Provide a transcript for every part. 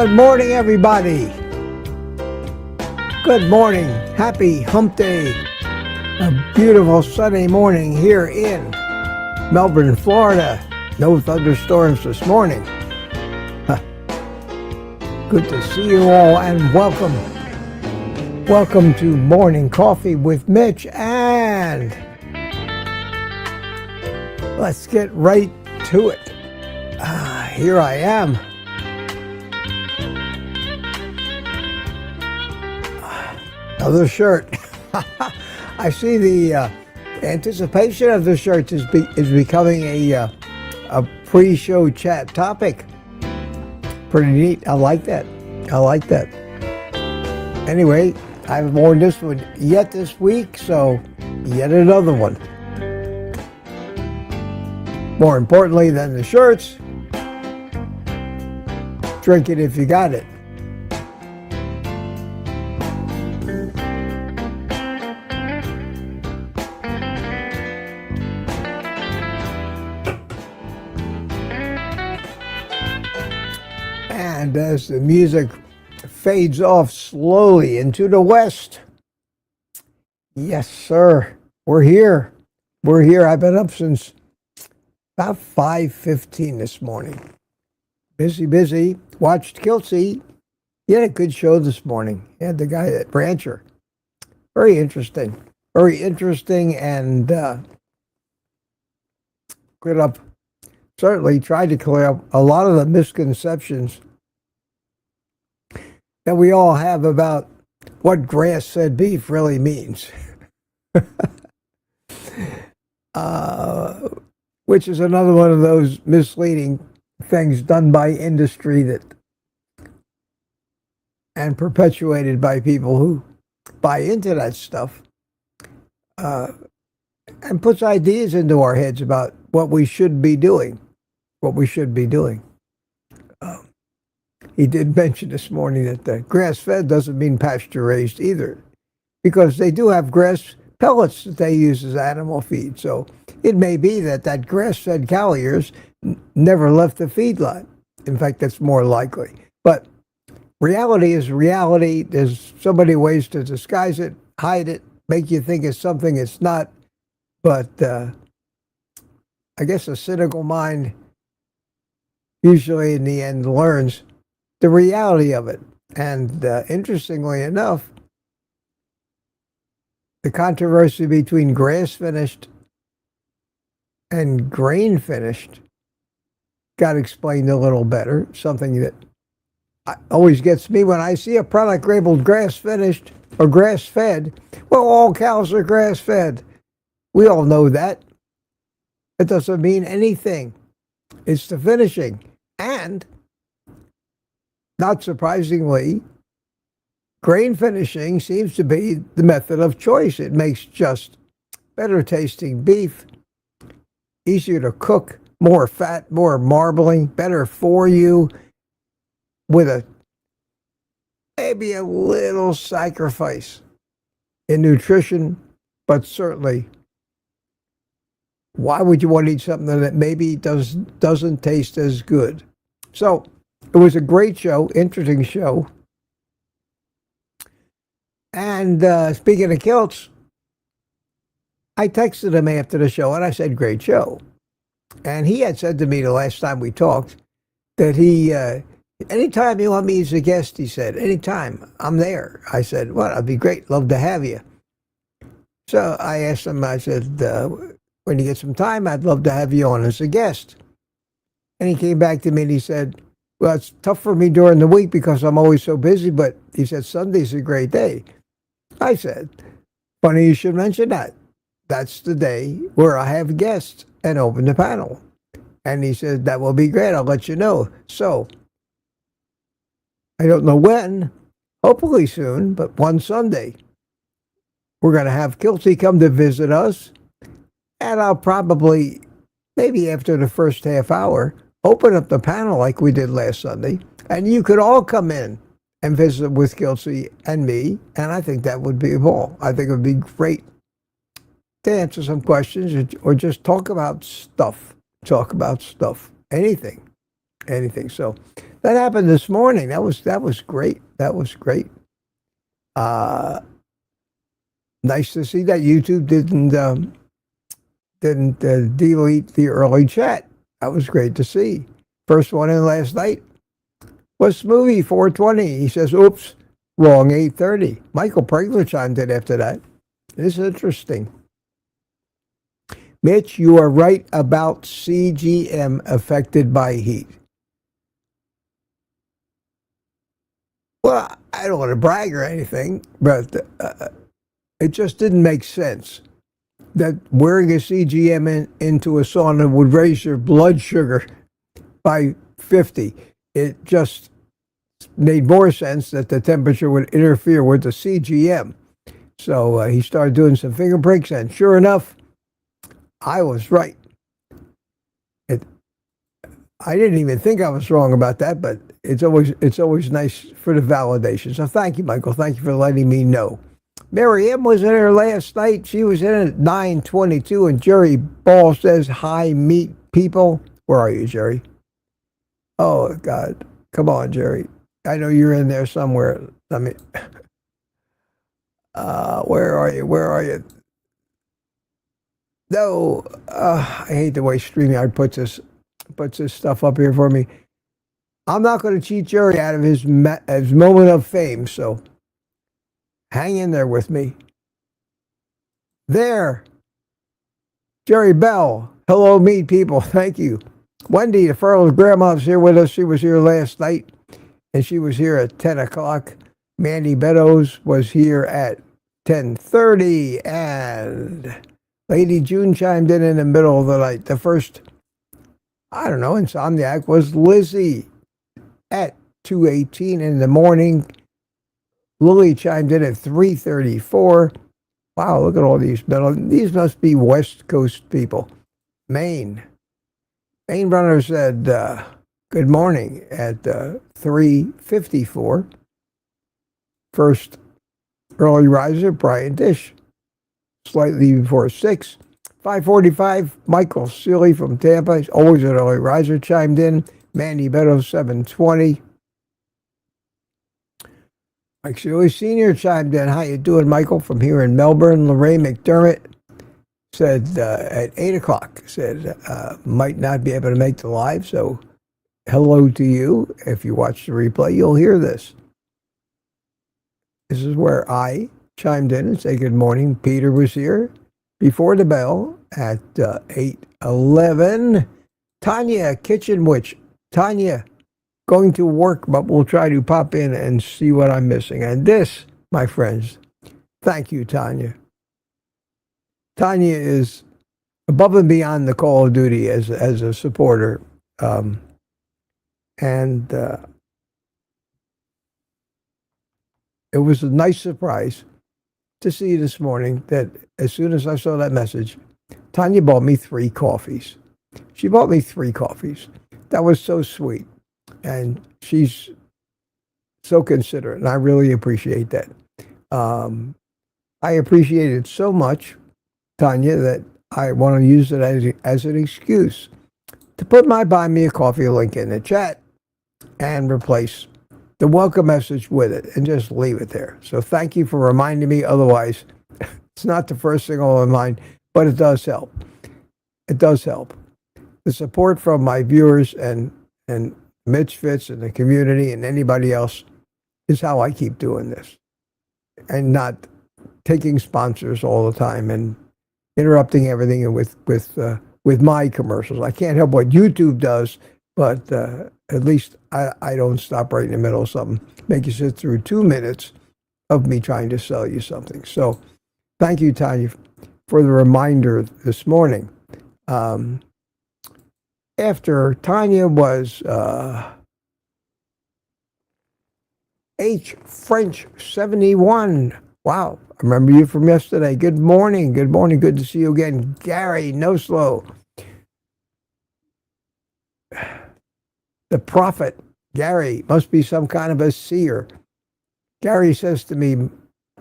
Good morning, everybody. Good morning. Happy hump day. A beautiful sunny morning here in Melbourne, Florida. No thunderstorms this morning. Good to see you all and welcome. Welcome to Morning Coffee with Mitch, and let's get right to it. Here I am. Another shirt. I see the anticipation of the shirts is becoming a pre-show chat topic. Pretty neat. I like that. Anyway, I haven't worn this one yet this week, so yet another one. More importantly than the shirts, drink it if you got it. And as the music fades off slowly into the west, yes, sir, we're here. I've been up since about 5:15 this morning. Busy. Watched Kelsey. He had a good show this morning. He had the guy at Rancher. Very interesting, and tried to clear up a lot of the misconceptions that we all have about what grass-fed beef really means. Which is another one of those misleading things done by industry and perpetuated by people who buy into that stuff, and puts ideas into our heads about what we should be doing. He did mention this morning that the grass-fed doesn't mean pasture-raised either, because they do have grass pellets that they use as animal feed. So it may be that grass-fed cow ears never left the feedlot. In fact, that's more likely. But reality is reality. There's so many ways to disguise it, hide it, make you think it's something it's not. But I guess a cynical mind usually in the end learns the reality of it. And interestingly enough, the controversy between grass-finished and grain-finished got explained a little better, something that always gets me when I see a product labeled grass-finished or grass-fed. Well, all cows are grass-fed. We all know that. It doesn't mean anything. It's the finishing. And not surprisingly, grain finishing seems to be the method of choice. It makes just better tasting beef, easier to cook, more fat, more marbling, better for you, with maybe a little sacrifice in nutrition, but certainly, why would you want to eat something that maybe doesn't taste as good? So it was a great show, interesting show. And speaking of kilts, I texted him after the show and I said, great show. And he had said to me the last time we talked that anytime you want me as a guest, he said, anytime, I'm there. I said, well, that'd be great. Love to have you. So I asked him, I said, when you get some time, I'd love to have you on as a guest. And he came back to me and he said, well, it's tough for me during the week because I'm always so busy, but he said, Sunday's a great day. I said, funny you should mention that. That's the day where I have guests and open the panel. And he said, that will be great. I'll let you know. So I don't know when, hopefully soon, but one Sunday, we're going to have Kilty come to visit us. And I'll probably, maybe after the first half hour, open up the panel like we did last Sunday. And you could all come in and visit with Kilty and me. And I think that would be a ball. I think it would be great to answer some questions or just talk about stuff. Anything. anything. So that happened this morning. That was great. That was great. Nice to see that YouTube didn't delete the early chat. That was great to see. First one in last night was Smoothie 420. He says, "Oops, wrong 8:30." Michael Pregler chimed in after that. This is interesting. Mitch, you are right about CGM affected by heat. Well, I don't want to brag or anything, but it just didn't make sense that wearing a CGM into a sauna would raise your blood sugar by 50. It just made more sense that the temperature would interfere with the CGM. So he started doing some finger pricks, and sure enough, I was right. I didn't even think I was wrong about that, but it's always nice for the validation. So thank you, Michael. Thank you for letting me know. Mary M was in here last night. She was in at 9:22, and Jerry Ball says, "Hi, meat people." Where are you, Jerry? Oh, God. Come on, Jerry. I know you're in there somewhere. Let me... where are you? Where are you? No, I hate the way StreamYard puts this stuff up here for me. I'm not going to cheat Jerry out of his moment of fame, so hang in there with me. There. Jerry Bell. Hello, meat people. Thank you. Wendy, the Furlow's grandma's here with us. She was here last night, and she was here at 10 o'clock. Mandy Beddoes was here at 10:30, and Lady June chimed in the middle of the night. The first, I don't know, insomniac was Lizzie at 2:18 in the morning. Lily chimed in at 3:34. Wow, look at all these middle. These must be West Coast people. Maine Runner said, good morning at 3:54. First early riser, Brian Dish, slightly before 6. 5:45, Michael Seeley from Tampa, he's always an early riser, chimed in. Mandy Beddoes, 7:20. Mike Seeley Sr. chimed in. How you doing, Michael? From here in Melbourne. Lorraine McDermott said at 8 o'clock, said might not be able to make the live, so hello to you. If you watch the replay, you'll hear this. This is where I chimed in and said good morning. Peter was here before the bell at 8:11. Tanya, Kitchen Witch. Tanya, going to work, but we'll try to pop in and see what I'm missing. And this, my friends, thank you, Tanya. Tanya is above and beyond the call of duty as a supporter. It was a nice surprise to see this morning that as soon as I saw that message, Tanya bought me 3 coffees. She bought me 3 coffees. That was so sweet. And she's so considerate, and I really appreciate that. I appreciate it so much, Tanya, that I want to use it as an excuse to put my Buy Me a Coffee link in the chat and replace the welcome message with it and just leave it there. So thank you for reminding me. Otherwise, it's not the first thing on my mind, but it does help. It does help. The support from my viewers and Mitch Fitz and the community and anybody else is how I keep doing this, and not taking sponsors all the time and interrupting everything with my commercials. I can't help what YouTube does, but at least I don't stop right in the middle of something, make you sit through 2 minutes of me trying to sell you something. So thank you, Tanya, for the reminder this morning. After Tanya was H. French 71. Wow, I remember you from yesterday. Good morning. Good morning. Good to see you again. Gary No Slow. The prophet, Gary, must be some kind of a seer. Gary says to me,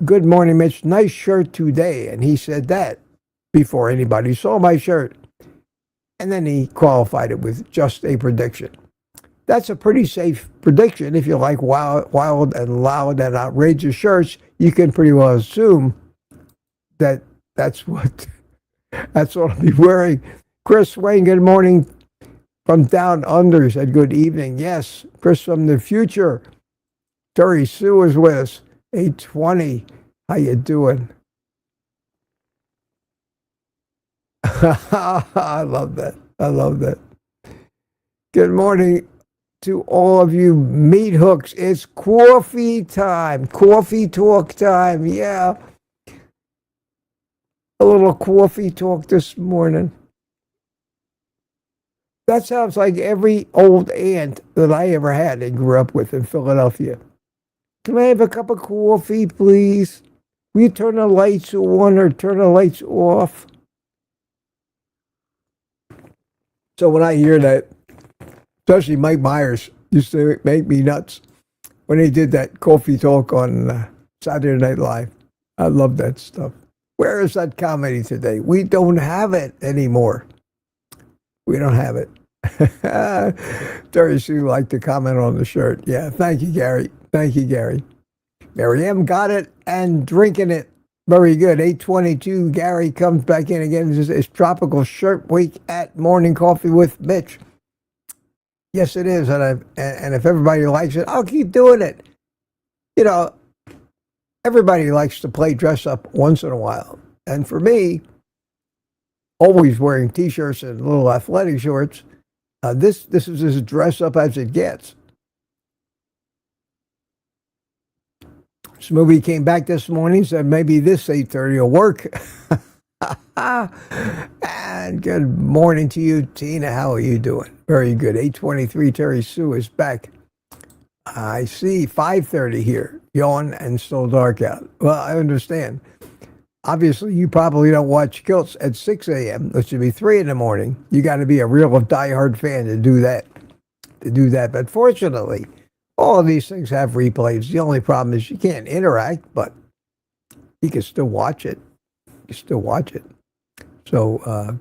good morning, Mitch. Nice shirt today. And he said that before anybody saw my shirt. And then he qualified it with just a prediction. that's a pretty safe prediction. If you like wild and loud and outrageous shirts, you can pretty well assume that that's what I'll be wearing. Chris Wayne, good morning from down under, said good evening. Yes, Chris from the future. Terry Sue is with us. 820. How you doing? I love that. I love that. Good morning to all of you meat hooks. It's coffee time. Coffee talk time. Yeah. A little coffee talk this morning. That sounds like every old aunt that I ever had and grew up with in Philadelphia. Can I have a cup of coffee, please? Will you turn the lights on or turn the lights off? So when I hear that, especially Mike Myers used to make me nuts when he did that coffee talk on Saturday Night Live. I love that stuff. Where is that comedy today? We don't have it anymore. We don't have it. Terry Sue liked to comment on the shirt. Yeah, thank you, Gary. Thank you, Gary. Mary M got it and drinking it. Very good. 822. Gary comes back in again. It's Tropical Shirt Week at Morning Coffee with Mitch. Yes, it is. And if everybody likes it, I'll keep doing it. You know, everybody likes to play dress up once in a while. And for me, always wearing T-shirts and little athletic shorts, this is as dress up as it gets. Smoothie came back this morning, said maybe this 8:30 will work. And good morning to you, Tina. How are you doing? Very good. 8:23, Terry Sue is back. I see 5:30 here. Yawn and still dark out. Well, I understand. Obviously, you probably don't watch Kilts at 6 a.m., which should be 3 in the morning. You got to be a real diehard fan to do that. But fortunately, all of these things have replays. The only problem is you can't interact, but you can still watch it. So,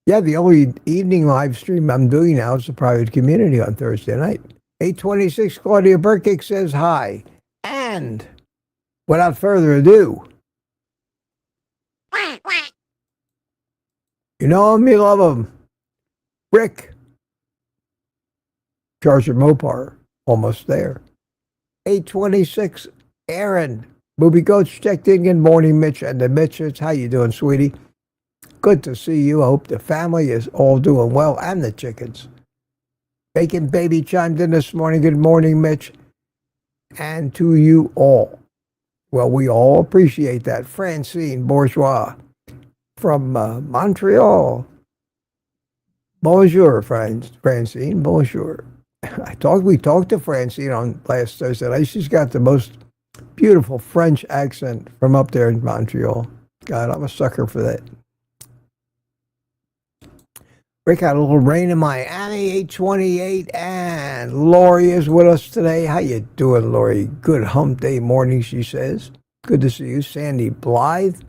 yeah, the only evening live stream I'm doing now is the private community on Thursday night. 826, Claudia Burkick says hi. And without further ado, you know him, you love him. Rick. Charger Mopar, almost there. 826, Aaron. Booby Coach checked in. Good morning, Mitch and the Mitches. How you doing, sweetie? Good to see you. I hope the family is all doing well, and the chickens. Bacon Baby chimed in this morning. Good morning, Mitch. And to you all. Well, we all appreciate that. Francine Bourgeois from Montreal. Bonjour, Francine. Bonjour. We talked to Francine on last Thursday night. She's got the most beautiful French accent from up there in Montreal. God, I'm a sucker for that. Rick had a little rain in Miami, 828, and Lori is with us today. How you doing, Lori? Good hump day morning, she says. Good to see you. Sandy Blythe.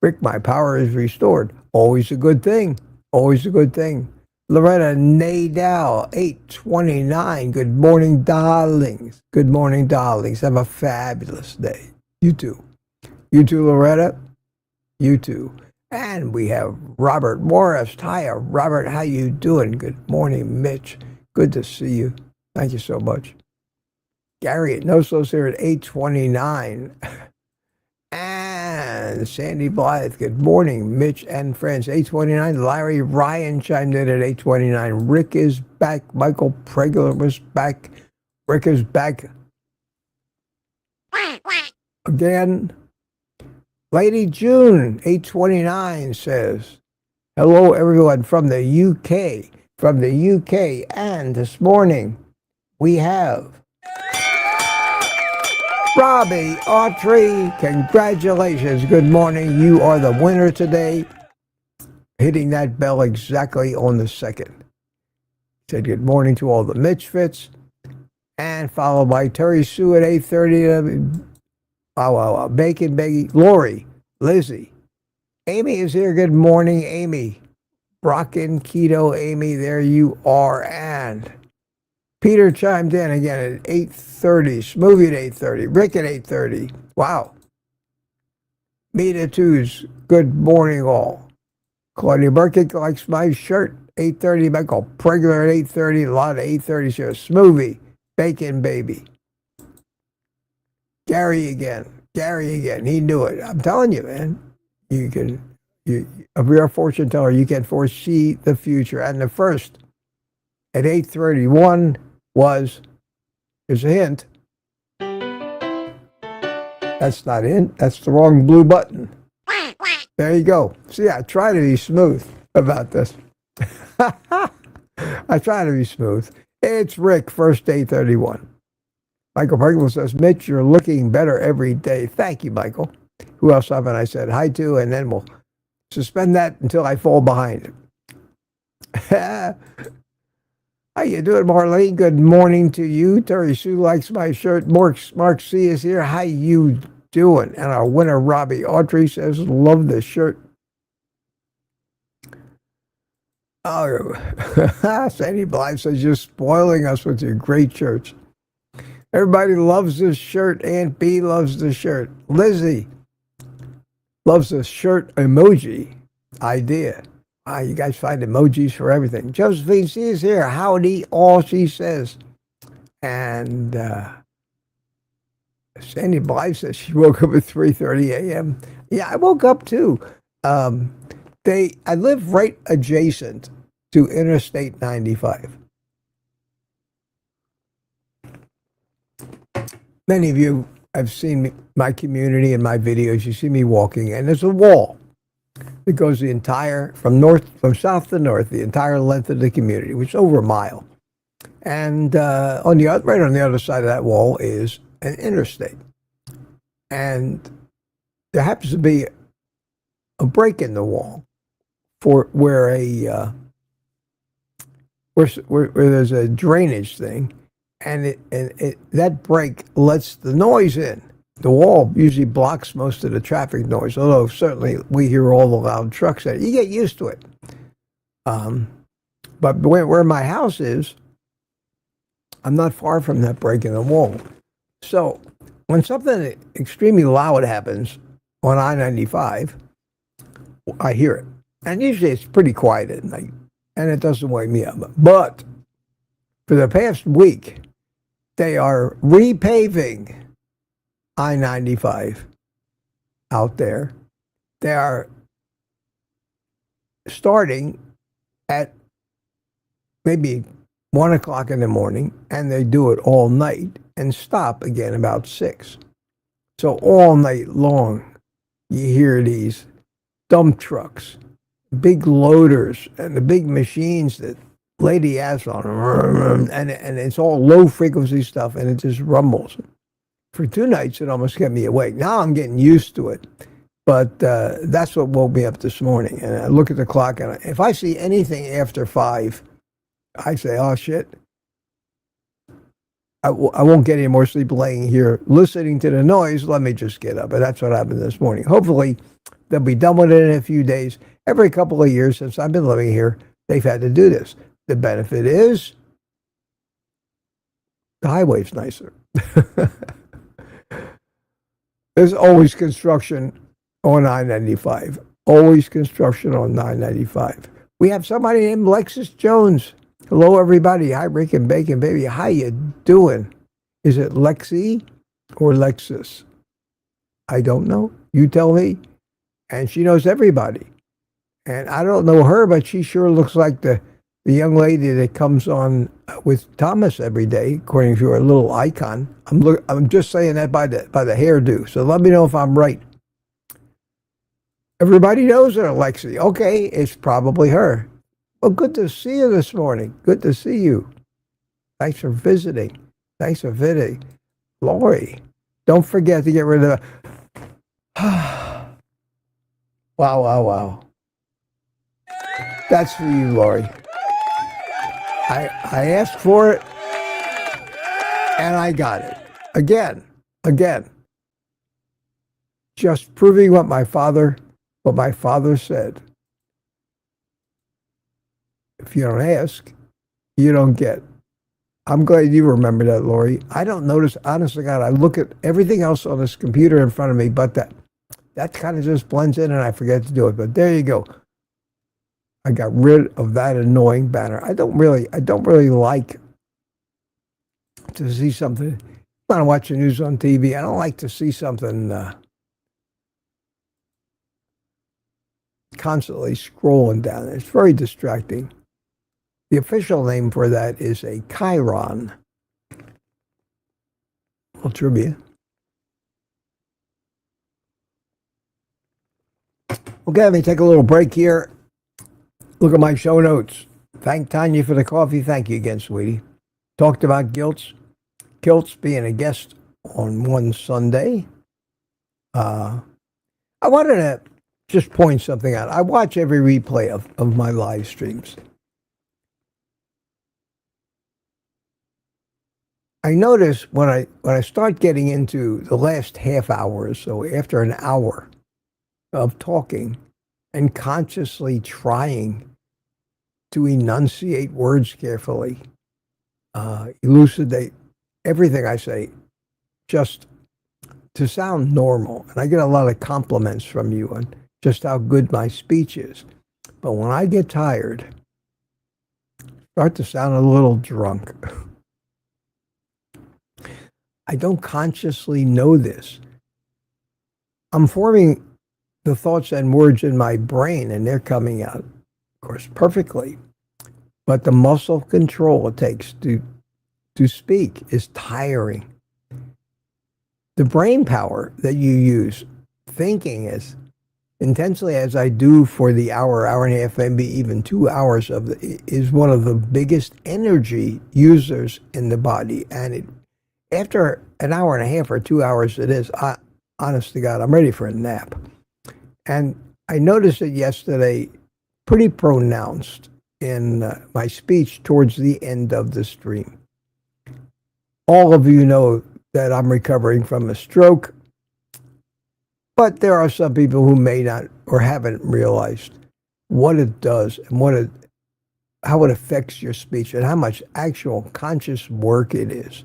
Rick, my power is restored. Always a good thing. Always a good thing. Loretta Nadal, 829. Good morning, darlings. Good morning, darlings. Have a fabulous day. You too. You too, Loretta. You too. And we have Robert Morris. Hiya, Robert. How you doing? Good morning, Mitch. Good to see you. Thank you so much. Gary at NoSo's here at 829. And Sandy Blythe, good morning, Mitch and friends. 829. Larry Ryan chimed in at 829. Rick is back. Michael Pregler was back. Rick is back again. Lady June, 829, says, hello, everyone from the UK. From the UK. And this morning, we have Robbie Autry. Congratulations. Good morning. You are the winner today. Hitting that bell exactly on the second. Said good morning to all the Mitchfits. And followed by Terry Sue at 8:30. Bacon Baggy. Lori. Lizzie. Amy is here. Good morning, Amy. Rockin' Keto, Amy. There you are. And Peter chimed in again at 8:30. Smoothie at 8:30. Rick at 8:30. Wow. Meta twos. Good morning, all. Claudia Burkitt likes my shirt. 8:30. Michael Pregler at 8:30. A lot of 8:30 shares. Smoothie. Bacon baby. Gary again. He knew it. I'm telling you, man. If you're a fortune teller, you can foresee the future. And the first at 8:31 was, here's a hint. That's not in. That's the wrong blue button. There you go. See, I try to be smooth about this. I try to be smooth. It's Rick, first 8:31. Michael Pregler says, Mitch, you're looking better every day. Thank you, Michael. Who else haven't I said hi to? And then we'll suspend that until I fall behind. How you doing, Marlene? Good morning to you. Terry Sue likes my shirt. Mark C is here. How you doing? And our winner, Robbie Autry, says, love this shirt. Oh, Sandy Blythe says, you're spoiling us with your great shirts. Everybody loves this shirt. Aunt B loves the shirt. Lizzie loves the shirt emoji idea. Wow, you guys find emojis for everything. Josephine C is here. Howdy, all, she says. And Sandy Blythe says she woke up at 3:30 a.m. Yeah, I woke up too. I live right adjacent to Interstate 95. Many of you have seen my community and my videos. You see me walking, and there's a wall that goes from south to north, the entire length of the community, which is over a mile. And right on the other side of that wall is an interstate. And there happens to be a break in the wall where there's a drainage thing. And that break lets the noise in. The wall usually blocks most of the traffic noise, although certainly we hear all the loud trucks. You get used to it. But where my house is, I'm not far from that break in the wall. So when something extremely loud happens on I-95, I hear it. And usually it's pretty quiet at night, and it doesn't wake me up. But for the past week, they are repaving I-95 out there. They are starting at maybe 1 o'clock in the morning, and they do it all night and stop again about 6. So all night long, you hear these dump trucks, big loaders, and the big machines that lady has on them, and it's all low frequency stuff, and it just rumbles. For 2 nights, it almost kept me awake. Now I'm getting used to it, but that's what woke me up this morning. And I look at the clock, and if I see anything after 5, I say, oh shit, I won't get any more sleep laying here listening to the noise. Let me just get up. And that's what happened this morning. Hopefully they'll be done with it in a few days. Every couple of years since I've been living here, they've had to do this. The benefit is the highway's nicer. There's always construction on I-95. Always construction on I-95. We have somebody named Lexus Jones. Hello, everybody. Hi, Rick and Bacon Baby. How you doing? Is it Lexi or Lexus? I don't know. You tell me. And she knows everybody. And I don't know her, but she sure looks like the young lady that comes on with Thomas every day, according to her little icon. I'm just saying that by the hairdo. So let me know if I'm right. Everybody knows her, Lexi. Okay, it's probably her. Well, good to see you this morning. Good to see you. Thanks for visiting. Lori, don't forget to get rid of the... Wow. That's for you, Lori. I asked for it, and I got it. Again. Just proving what my father said. If you don't ask, you don't get. I'm glad you remember that, Lori. I don't notice, honest to God, I look at everything else on this computer in front of me, but that kind of just blends in and I forget to do it. But there you go. I got rid of that annoying banner. I don't really like to see something. When I watch the news on TV, I don't like to see something constantly scrolling down. It's very distracting. The official name for that is a Chiron. Little trivia. Okay, let me take a little break here. Look at my show notes. Thank Tanya for the coffee. Thank you again, sweetie. Talked about Kilts being a guest on one Sunday. I wanted to just point something out. I watch every replay of my live streams. I notice when I start getting into the last half hour or so, after an hour of talking and consciously trying to enunciate words carefully, elucidate everything I say, just to sound normal. And I get a lot of compliments from you on just how good my speech is. But when I get tired, I start to sound a little drunk. I don't consciously know this. I'm forming the thoughts and words in my brain, and they're coming out, of course, perfectly. But the muscle control it takes to speak is tiring. The brain power that you use thinking as intensely as I do for the hour and a half, maybe even 2 hours is one of the biggest energy users in the body. And after an hour and a half or 2 hours, honest to God, I'm ready for a nap. And I noticed it yesterday pretty pronounced in my speech towards the end of the stream. All of you know that I'm recovering from a stroke, but there are some people who may not or haven't realized what it does and how it affects your speech and how much actual conscious work it is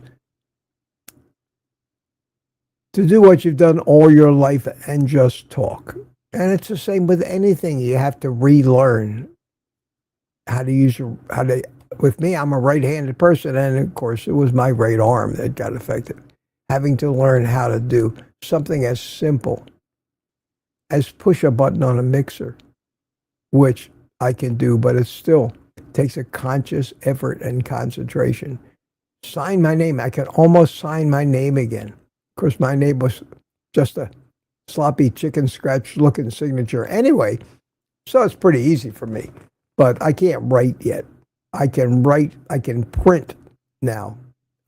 to do what you've done all your life and just talk. And it's the same with anything. You have to relearn how to use with me, I'm a right-handed person, and of course, it was my right arm that got affected. Having to learn how to do something as simple as push a button on a mixer, which I can do, but it still takes a conscious effort and concentration. Sign my name. I can almost sign my name again. Of course, my name was just a sloppy chicken scratch looking signature anyway, so it's pretty easy for me. But I can't write yet. I can print now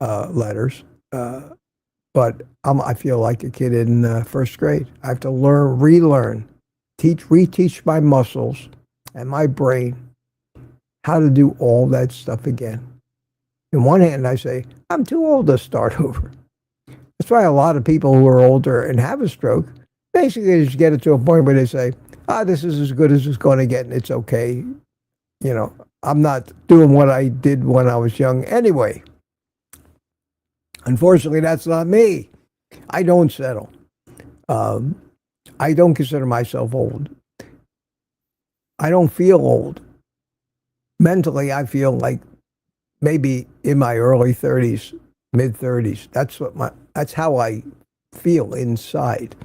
letters, but I feel like a kid in first grade. I have to relearn, reteach my muscles and my brain how to do all that stuff again. In one hand, I say, I'm too old to start over. That's why a lot of people who are older and have a stroke, basically just get it to a point where they say, this is as good as it's going to get and it's okay. You know, I'm not doing what I did when I was young anyway. Unfortunately, that's not me. I don't settle. I don't consider myself old. I don't feel old. Mentally, I feel like maybe in my early 30s, mid 30s. That's how I feel inside.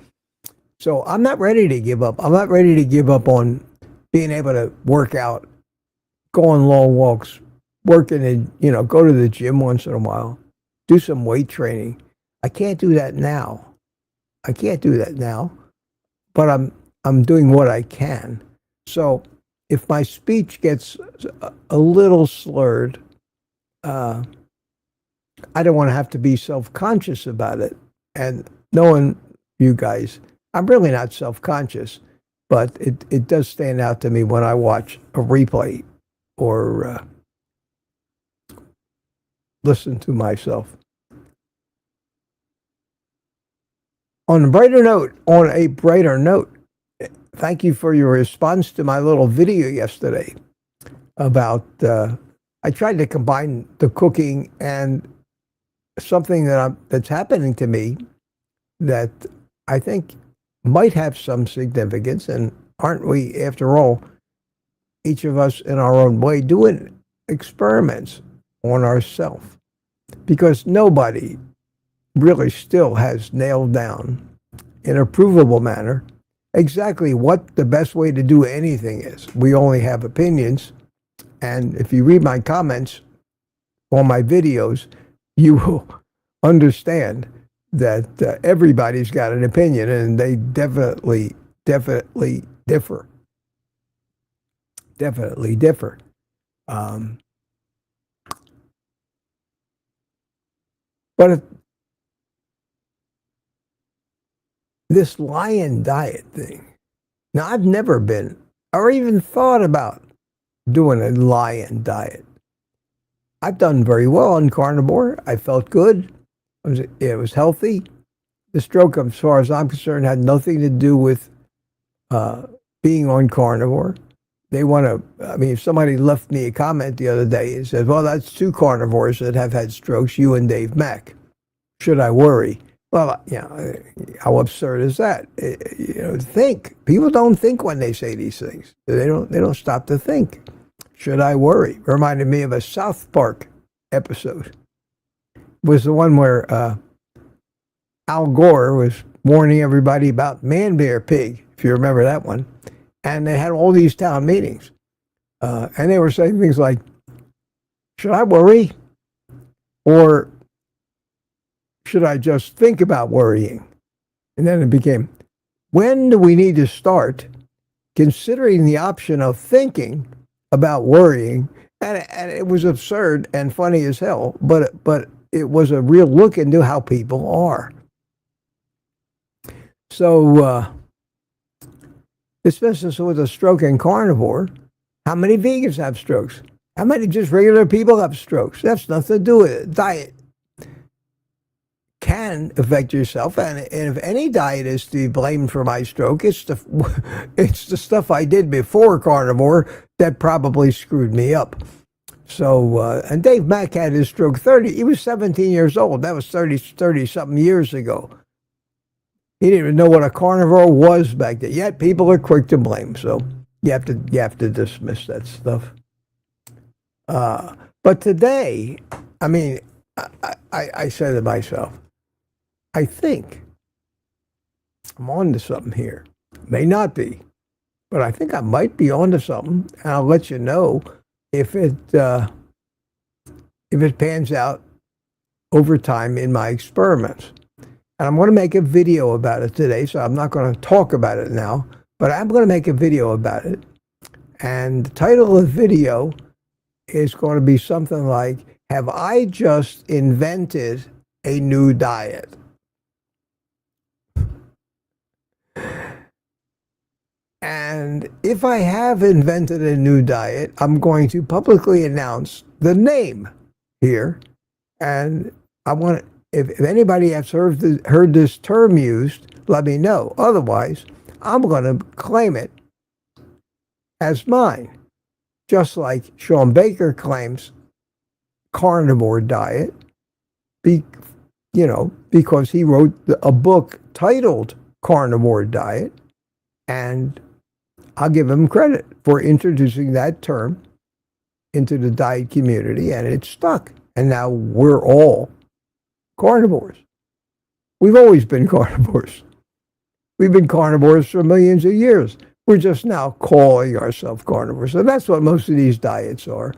So I'm not ready to give up. I'm not ready to give up on being able to work out, go on long walks, working and, go to the gym once in a while, do some weight training. I can't do that now. But I'm doing what I can. So if my speech gets a little slurred, I don't want to have to be self-conscious about it. And knowing you guys, I'm really not self-conscious, but it does stand out to me when I watch a replay or listen to myself. On a brighter note, thank you for your response to my little video yesterday about I tried to combine the cooking and something that's happening to me that I think might have some significance. And aren't we, after all, each of us in our own way, doing experiments on ourselves? Because nobody really still has nailed down in a provable manner exactly what the best way to do anything is. We only have opinions. And if you read my comments on my videos, you will understand that everybody's got an opinion, and they definitely differ. Definitely differ. But this lion diet thing, now I've never been or even thought about doing a lion diet. I've done very well on carnivore. I felt good. It was healthy. The stroke, as far as I'm concerned, had nothing to do with being on carnivore. They want to, I mean, if somebody left me a comment the other day and said, well, that's two carnivores that have had strokes, you and Dave Mack. Should I worry? Well, you know, how absurd is that? You know, think. People don't think when they say these things. They don't stop to think. Should I worry? Reminded me of a South Park episode. It was the one where Al Gore was warning everybody about man, bear, pig, if you remember that one. And they had all these town meetings. And they were saying things like, should I worry? Or should I just think about worrying? And then it became, when do we need to start considering the option of thinking about worrying? And it was absurd and funny as hell, but it was a real look into how people are. So, this business with a stroke and carnivore, how many vegans have strokes? How many just regular people have strokes? That's nothing to do with it. Diet can affect yourself, and if any diet is to be blamed for my stroke, it's the stuff I did before carnivore that probably screwed me up. So, and Dave Mack had his stroke he was 17 years old. That was 30 something years ago. He didn't even know what a carnivore was back then. Yet people are quick to blame. So you have to dismiss that stuff. But today, I mean, I said to myself, I think I'm on to something here. May not be, but I think I might be on to something, and I'll let you know if it pans out over time in my experiments. And I'm going to make a video about it today, so I'm not going to talk about it now, but I'm going to make a video about it. And the title of the video is going to be something like, have I just invented a new diet? And if I have invented a new diet, I'm going to publicly announce the name here. And I want to, if anybody has heard this term used, let me know. Otherwise, I'm going to claim it as mine. Just like Sean Baker claims carnivore diet, because he wrote a book titled Carnivore Diet, and I'll give him credit for introducing that term into the diet community, and it stuck. And now we're all carnivores. We've always been carnivores. We've been carnivores for millions of years. We're just now calling ourselves carnivores. And that's what most of these diets are.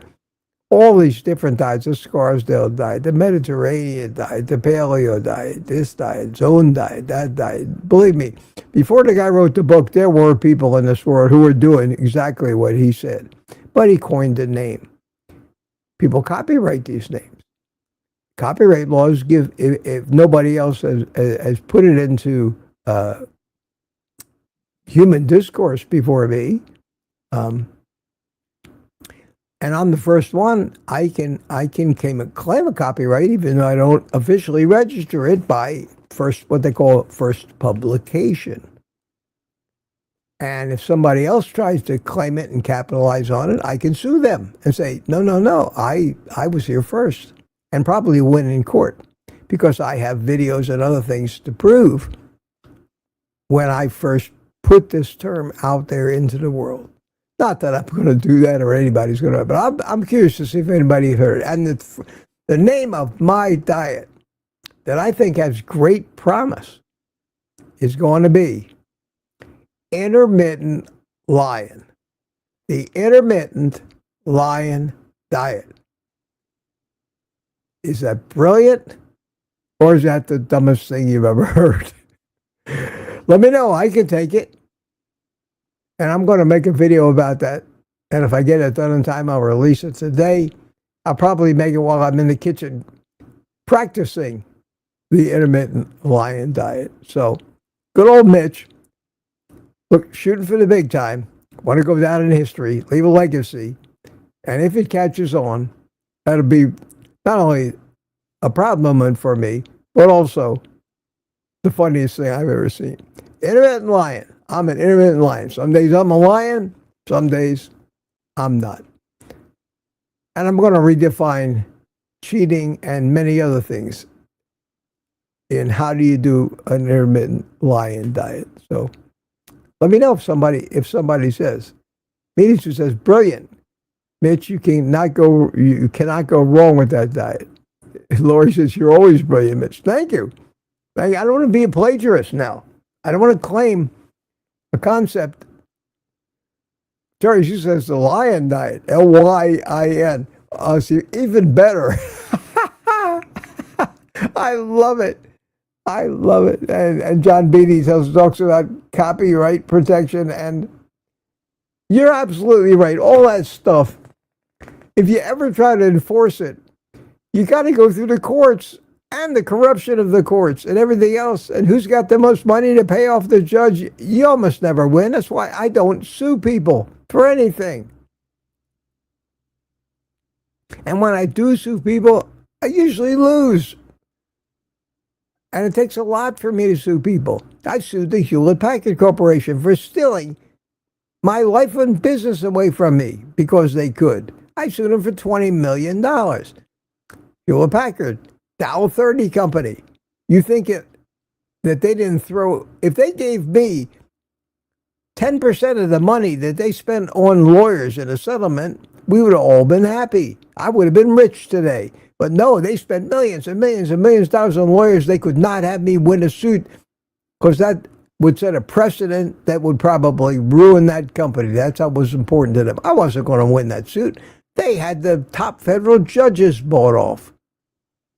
All these different diets, the Scarsdale diet, the Mediterranean diet, the Paleo diet, this diet, Zone diet, that diet. Believe me, before the guy wrote the book, there were people in this world who were doing exactly what he said. But he coined a name. People copyright these names. Copyright laws give, if nobody else has put it into human discourse before me, and I'm the first one, I can claim a copyright even though I don't officially register it by what they call first publication. And if somebody else tries to claim it and capitalize on it, I can sue them and say, no, no, no, I was here first, and probably win in court because I have videos and other things to prove when I first put this term out there into the world. Not that I'm going to do that or anybody's going to, but I'm curious to see if anybody heard it. And the name of my diet that I think has great promise is going to be Intermittent Lion. The Intermittent Lion Diet. Is that brilliant? Or is that the dumbest thing you've ever heard? Let me know. I can take it. And I'm going to make a video about that. And if I get it done in time, I'll release it today. I'll probably make it while I'm in the kitchen practicing the Intermittent Lion Diet. So, good old Mitch. Look, shooting for the big time. Want to go down in history, leave a legacy. And if it catches on, that'll be not only a proud moment for me, but also the funniest thing I've ever seen. Intermittent Lion. I'm an intermittent lion. Some days I'm a lion, some days I'm not. And I'm going to redefine cheating and many other things in how do you do an intermittent lion diet. So let me know if somebody says, Mitch says, brilliant. Mitch, you cannot go wrong with that diet. Lori says, you're always brilliant, Mitch. Thank you. I don't want to be a plagiarist now. I don't want to claim a concept. Terry, she says the lion diet, Lyin. See, even better. I love it. I love it. And John Beatty talks about copyright protection, and you're absolutely right. All that stuff, if you ever try to enforce it, you got to go through the courts and the corruption of the courts and everything else. And who's got the most money to pay off the judge? You almost never win. That's why I don't sue people for anything. And when I do sue people, I usually lose. And it takes a lot for me to sue people. I sued the Hewlett-Packard Corporation for stealing my life and business away from me because they could. I sued them for $20 million. Hewlett-Packard, Dow 30 company. You think that they didn't throw, if they gave me 10% of the money that they spent on lawyers in a settlement, we would have all been happy. I would have been rich today. But no, they spent millions and millions and millions of dollars on lawyers. They could not have me win a suit because that would set a precedent that would probably ruin that company. That's what was important to them. I wasn't going to win that suit. They had the top federal judges bought off.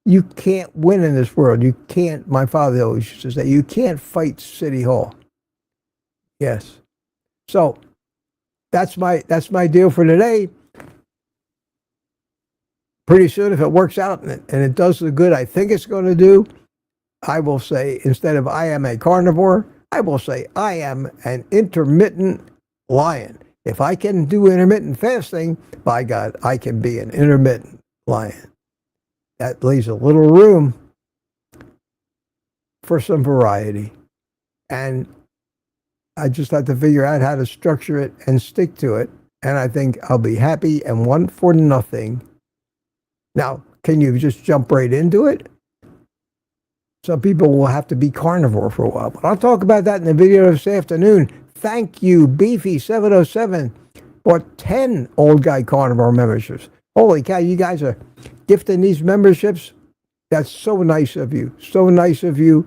You can't win in this world. You can't, my father always used to say, you can't fight City Hall. Yes. So that's my deal for today. Pretty soon, if it works out and it does the good I think it's going to do, I will say, instead of I am a carnivore, I will say I am an intermittent lion. If I can do intermittent fasting, by God, I can be an intermittent lion. That leaves a little room for some variety. And I just have to figure out how to structure it and stick to it. And I think I'll be happy and one for nothing. Now, can you just jump right into it? Some people will have to be carnivore for a while. But I'll talk about that in the video this afternoon. Thank you, Beefy707, for 10 Old Guy Carnivore memberships. Holy cow, you guys are gifting these memberships. That's so nice of you. So nice of you.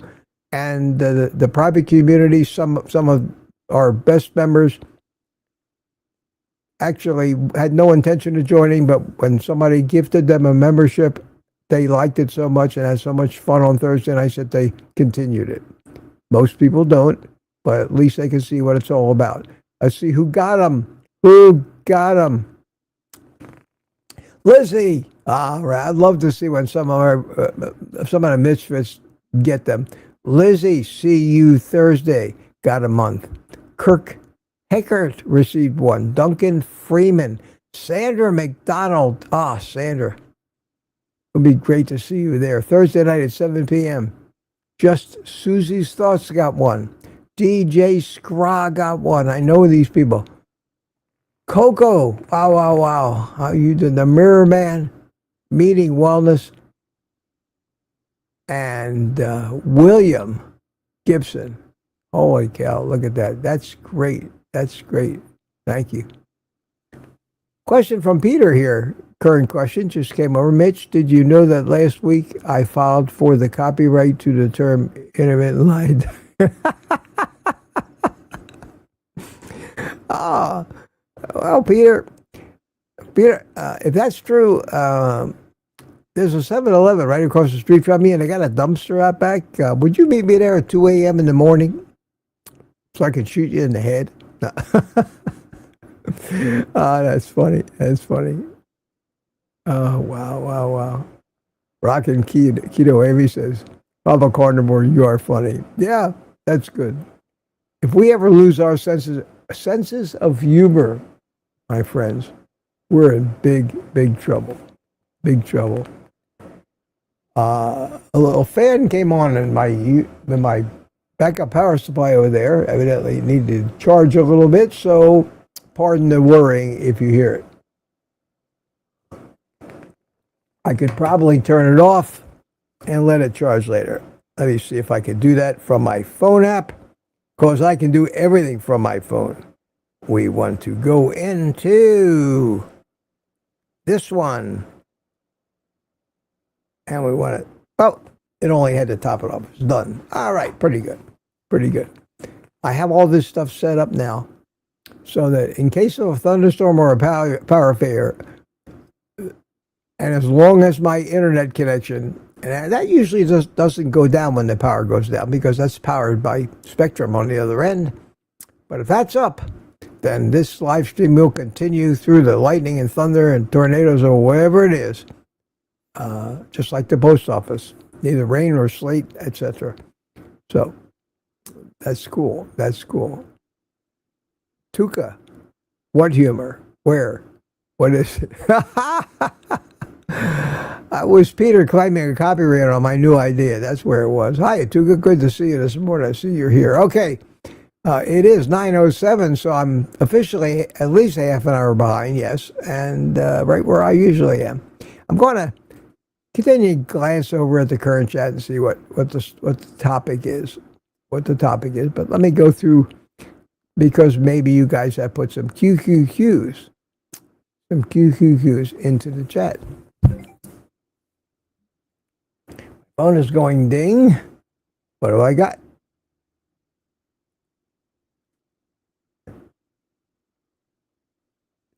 And the private community, some of our best members actually had no intention of joining, but when somebody gifted them a membership, they liked it so much and had so much fun on Thursday nights that they continued it. Most people don't, but at least they can see what it's all about. Let's see who got them. Who got them? Lizzie. All right. I'd love to see when some of the misfits get them. Lizzie, see you Thursday. Got a month. Kirk Heckert received one. Duncan Freeman. Sandra McDonald. Sandra. It would be great to see you there. Thursday night at 7 p.m. Just Susie's Thoughts got one. DJ Scra got one. I know these people. Coco, wow. How you doing? The Mirror Man, Meeting Wellness, and William Gibson. Holy cow, look at that. That's great. Thank you. Question from Peter here. Current question just came over. Mitch, did you know that last week I filed for the copyright to the term intermittent light? Well, Peter, if that's true, there's a 7-Eleven right across the street from me, and I got a dumpster out back. Would you meet me there at 2 a.m. in the morning so I could shoot you in the head? That's funny. Oh, wow. Rockin' Keto Amy says, Papa Carnivore, you are funny. Yeah, that's good. If we ever lose our senses of humor, my friends, we're in big trouble. A little fan came on in my backup power supply over there. Evidently needed to charge a little bit, so pardon the whirring if you hear it. I could probably turn it off and let it charge later. Let me see if I can do that from my phone app, because I can do everything from my phone. We want to go into this one. And we want it, it only had to top it off. It's done. All right, pretty good. I have all this stuff set up now so that in case of a thunderstorm or a power failure, and as long as my internet connection, and that usually just doesn't go down when the power goes down because that's powered by Spectrum on the other end. But if that's up, then this live stream will continue through the lightning and thunder and tornadoes or whatever it is. Just like the post office, neither rain or sleet, etc. So that's cool. Tuca, what humor? Where? What is it? Was Peter claiming a copyright on my new idea? That's where it was. Hi, Tuca. Good to see you this morning. I see you're here. Okay. It is 9:07, so I'm officially at least half an hour behind, yes, and right where I usually am. I'm going to continue to glance over at the current chat and see what the topic is. But let me go through, because maybe you guys have put some QQQs into the chat. Phone is going ding. What do I got?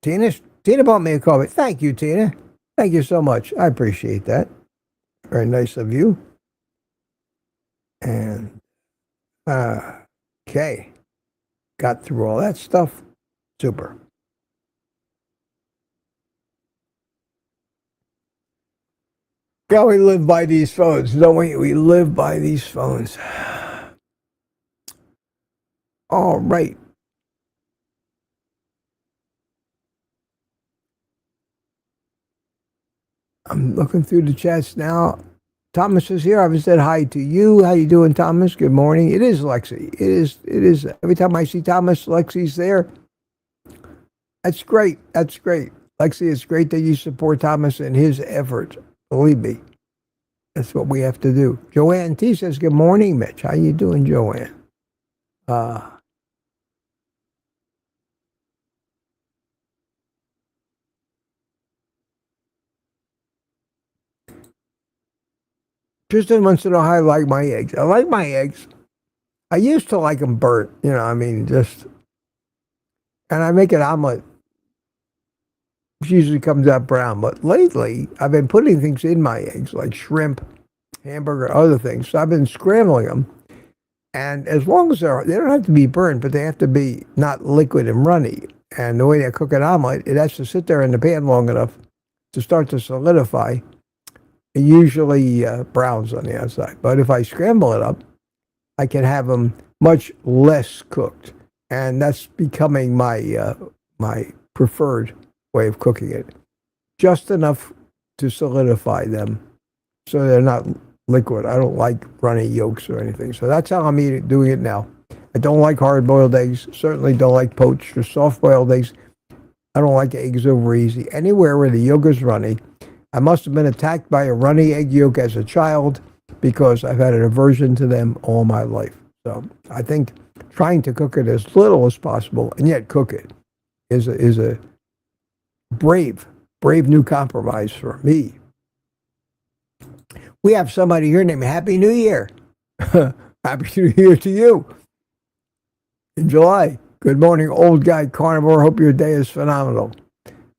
Tina bought me a coffee. Thank you, Tina. Thank you so much. I appreciate that. Very nice of you. And okay. Got through all that stuff. Super. God, we live by these phones, don't we? We live by these phones. All right. I'm looking through the chats now. Thomas is here. I haven't said hi to you. How you doing, Thomas? Good morning. It is Lexi. It is. Every time I see Thomas, Lexi's there. That's great. Lexi, it's great that you support Thomas in his effort. Believe me. That's what we have to do. Joanne T says, good morning, Mitch. How you doing, Joanne? Tristan wants to know how I like my eggs. I like my eggs. I used to like them burnt, and I make an omelet. It usually comes out brown, but lately I've been putting things in my eggs, like shrimp, hamburger, other things. So I've been scrambling them. And as long as they don't have to be burnt, but they have to be not liquid and runny. And the way I cook an omelet, it has to sit there in the pan long enough to start to solidify. It usually browns on the outside. But if I scramble it up, I can have them much less cooked. And that's becoming my preferred way of cooking it. Just enough to solidify them so they're not liquid. I don't like runny yolks or anything. So that's how I'm doing it now. I don't like hard-boiled eggs. Certainly don't like poached or soft-boiled eggs. I don't like eggs over easy. Anywhere where the yolk is runny. I must have been attacked by a runny egg yolk as a child because I've had an aversion to them all my life. So I think trying to cook it as little as possible and yet cook it is a brave new compromise for me. We have somebody here named Happy New Year. Happy New Year to you. In July. Good morning, old guy carnivore. Hope your day is phenomenal.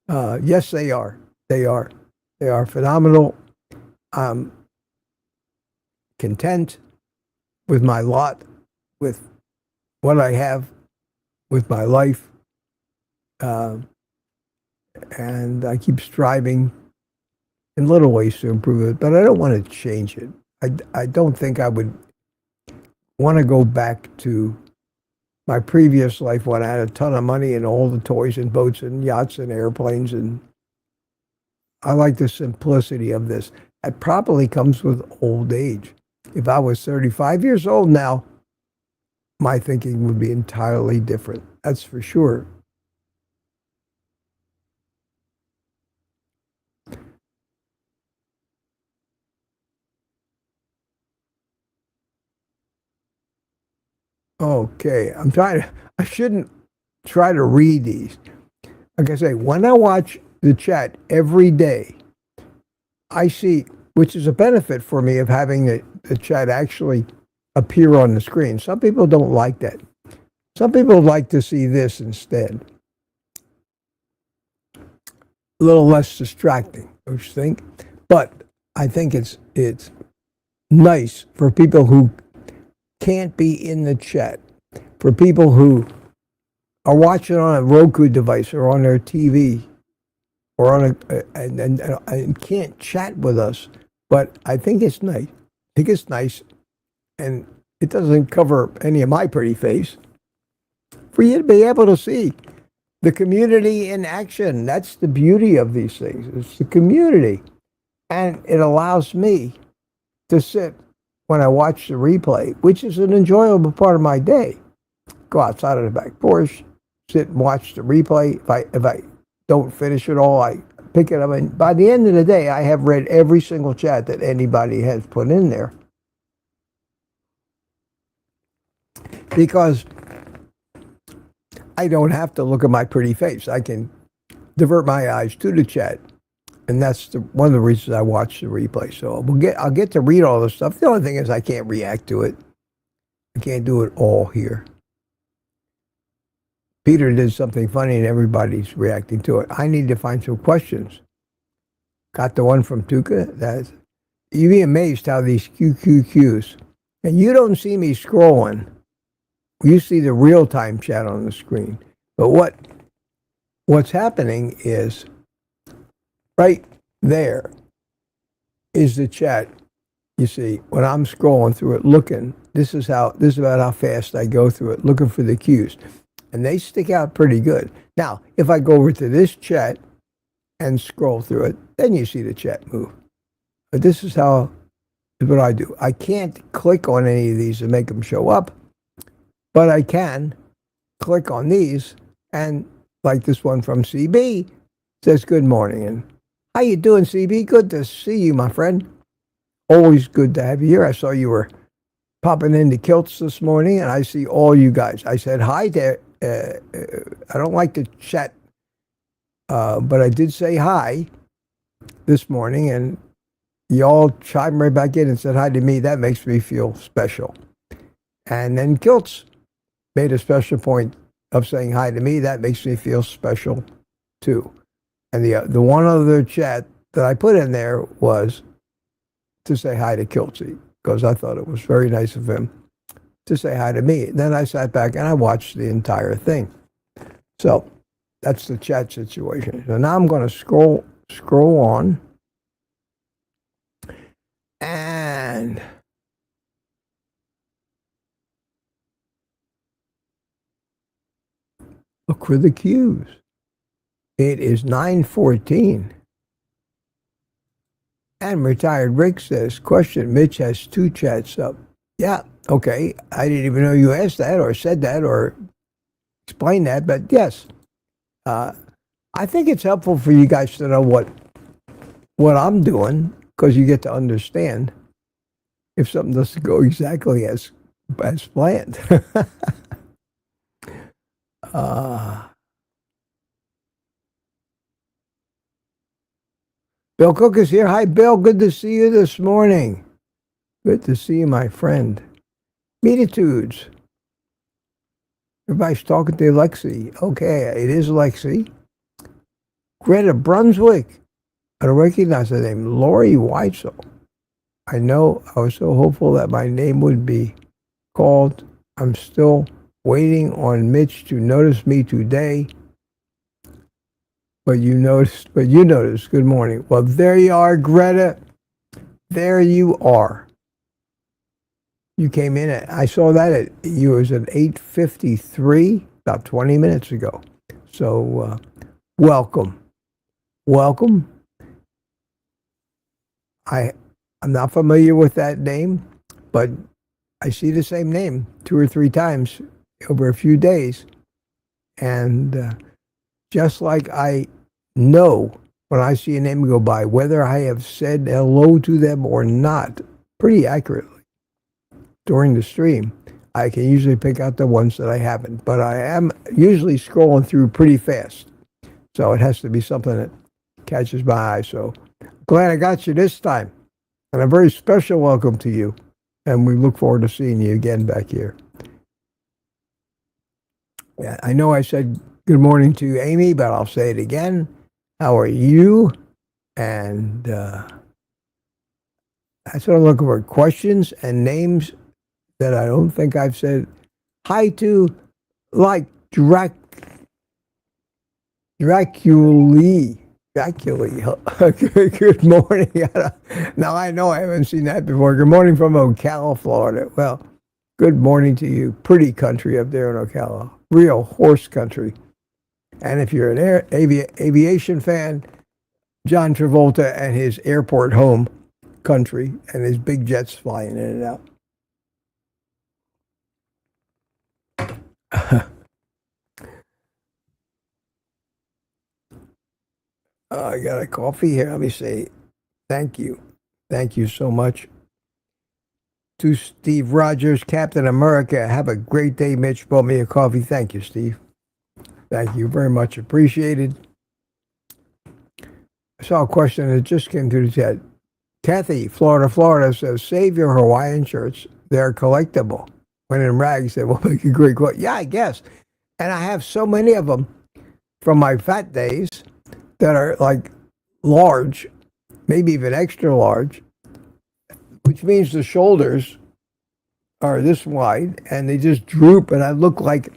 Yes, they are. They are. They are phenomenal. I'm content with my lot, with what I have, with my life. And I keep striving in little ways to improve it, but I don't want to change it. I don't think I would want to go back to my previous life when I had a ton of money and all the toys and boats and yachts and airplanes. And I like the simplicity of this. It probably comes with old age. If I was 35 years old now, my thinking would be entirely different. That's for sure. Okay, I shouldn't try to read these. Like I say, when I watch the chat every day, I see, which is a benefit for me of having the chat actually appear on the screen. Some people don't like that. Some people like to see this instead. A little less distracting, don't you think? But I think it's nice for people who can't be in the chat, for people who are watching on a Roku device or on their TV or on and can't chat with us. But I think it's nice. I think it's nice, and it doesn't cover any of my pretty face, for you to be able to see the community in action. That's the beauty of these things. It's the community. And it allows me to sit when I watch the replay, which is an enjoyable part of my day. Go outside on the back porch, sit and watch the replay. If I don't finish it all, I pick it up. And by the end of the day, I have read every single chat that anybody has put in there. Because I don't have to look at my pretty face. I can divert my eyes to the chat. And that's one of the reasons I watch the replay. So I'll get to read all this stuff. The only thing is I can't react to it. I can't do it all here. Peter did something funny and everybody's reacting to it. I need to find some questions. Got the one from Tuka. You'd be amazed how these QQQs, and you don't see me scrolling. You see the real-time chat on the screen. But what's happening is right there is the chat. You see, when I'm scrolling through it, looking, this is about how fast I go through it, looking for the cues. And they stick out pretty good. Now, if I go over to this chat and scroll through it, then you see the chat move. But this is what I do. I can't click on any of these to make them show up, but I can click on these, and like this one from CB says, good morning. And how you doing, CB? Good to see you, my friend. Always good to have you here. I saw you were popping into Kilts this morning, and I see all you guys. I said hi to, I don't like to chat, but I did say hi this morning, and y'all chimed right back in and said hi to me. That makes me feel special. And then Kilts made a special point of saying hi to me. That makes me feel special too. And the one other chat that I put in there was to say hi to Kiltsy, because I thought it was very nice of him to say hi to me. Then I sat back and I watched the entire thing. So that's the chat situation. So now I'm going to scroll on, and look for the cues. It is 9:14. And Retired Rick says, question, Mitch has 2 chats up. Yeah, Okay, I didn't even know you asked that or said that or explained that, but yes, I think it's helpful for you guys to know what I'm doing because you get to understand if something doesn't go exactly as planned. uh, Bill Cook is here. Hi, Bill. Good to see you this morning. Good to see you, my friend. Meetitudes. Everybody's talking to Lexi. Okay, it is Lexi. Greta Brunswick. I don't recognize the name. Lori Weitzel. I know I was so hopeful that my name would be called. I'm still waiting on Mitch to notice me today. But you noticed. Good morning. Well, there you are, Greta. There you are. You came in I saw that you was at 8:53 about 20 minutes ago. So welcome. I'm not familiar with that name, but I see the same name 2 or 3 times over a few days. And just like I know when I see a name go by, whether I have said hello to them or not, pretty accurately during the stream, I can usually pick out the ones that I haven't. But I am usually scrolling through pretty fast. So it has to be something that catches my eye. So glad I got you this time. And a very special welcome to you. And we look forward to seeing you again back here. Yeah, I know I said good morning to Amy, but I'll say it again. How are you? And that's what I'm looking for. Questions and names that I don't think I've said hi to, like Draculi. Good morning. Now I know I haven't seen that before. Good morning from Ocala, Florida. Well, good morning to you. Pretty country up there in Ocala. Real horse country. And if you're an aviation fan, John Travolta and his airport home country and his big jets flying in and out. I got a coffee here. Let me say thank you. Thank you so much. To Steve Rogers, Captain America. Have a great day, Mitch. Bought me a coffee. Thank you, Steve. Thank you very much. Appreciated. I saw a question that just came through the chat. Kathy, Florida says, save your Hawaiian shirts. They're collectible. When in rags, they will make a great quote. Yeah, I guess. And I have so many of them from my fat days that are like large, maybe even extra large, which means the shoulders are this wide and they just droop. And I look like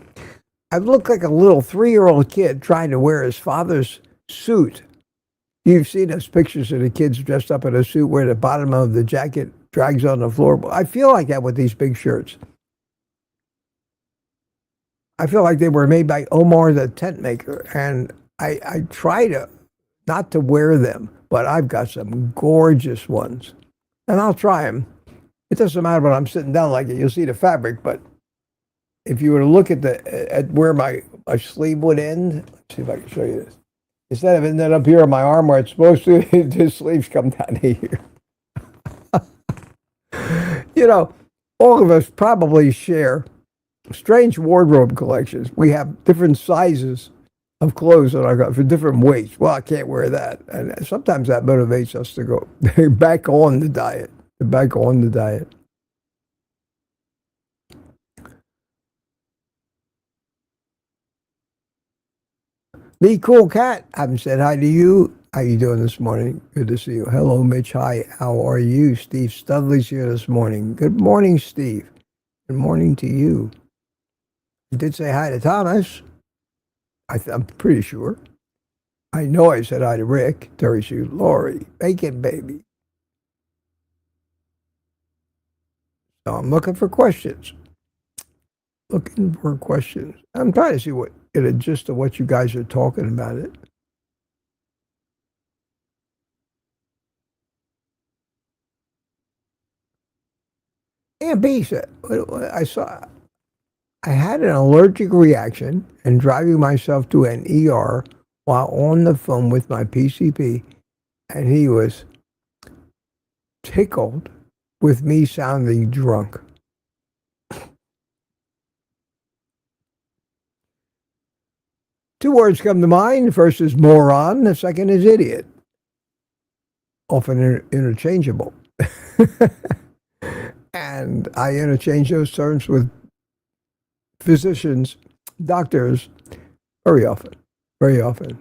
a little 3-year-old kid trying to wear his father's suit. You've seen those pictures of the kids dressed up in a suit where the bottom of the jacket drags on the floor. I feel like that with these big shirts. I feel like they were made by Omar the tent maker. And I try to not to wear them, but I've got some gorgeous ones. And I'll try them. It doesn't matter when I'm sitting down like it. You'll see the fabric, but if you were to look at where my sleeve would end, let's see if I can show you this. Instead of ending up here on my arm where it's supposed to, the sleeves come down here. You know, all of us probably share strange wardrobe collections. We have different sizes of clothes that I got for different weights. Well, I can't wear that. And sometimes that motivates us to go back on the diet. Be Cool Cat, I haven't said hi to you. How you doing this morning? Good to see you. Hello, Mitch. Hi, how are you? Steve Studley's here this morning. Good morning, Steve. Good morning to you. I did say hi to Thomas. I'm pretty sure. I know I said hi to Rick, Terry Sue, Lori, Bacon Baby. So I'm looking for questions. I'm trying to see get a gist of what you guys are talking about it. A&P said, I had an allergic reaction and driving myself to an ER while on the phone with my PCP, and he was tickled with me sounding drunk. Two words come to mind. The first is moron. The second is idiot. Often interchangeable. And I interchange those terms with physicians, doctors, very often. Very often.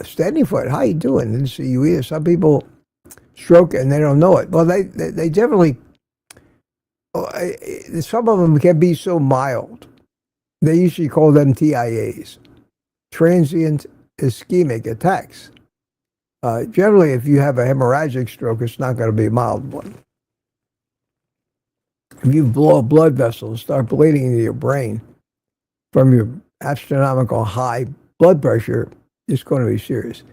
Standing foot, how you doing? Didn't see you either. Some people stroke and they don't know it. Well, they definitely, some of them can be so mild. They usually call them TIAs, transient ischemic attacks. Generally, if you have a hemorrhagic stroke, it's not going to be a mild one. If you blow a blood vessel and start bleeding into your brain from your astronomical high blood pressure, it's going to be serious.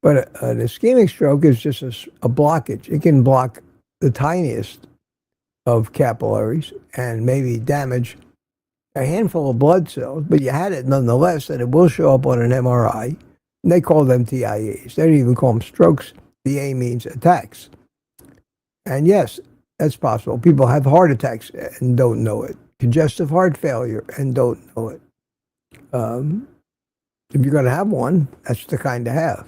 But an ischemic stroke is just a blockage. It can block the tiniest of capillaries and maybe damage a handful of blood cells, but you had it nonetheless, and it will show up on an MRI. And they call them TIAs. They don't even call them strokes. The A means attacks. And yes, that's possible. People have heart attacks and don't know it. Congestive heart failure and don't know it. If you're going to have one, that's the kind to have.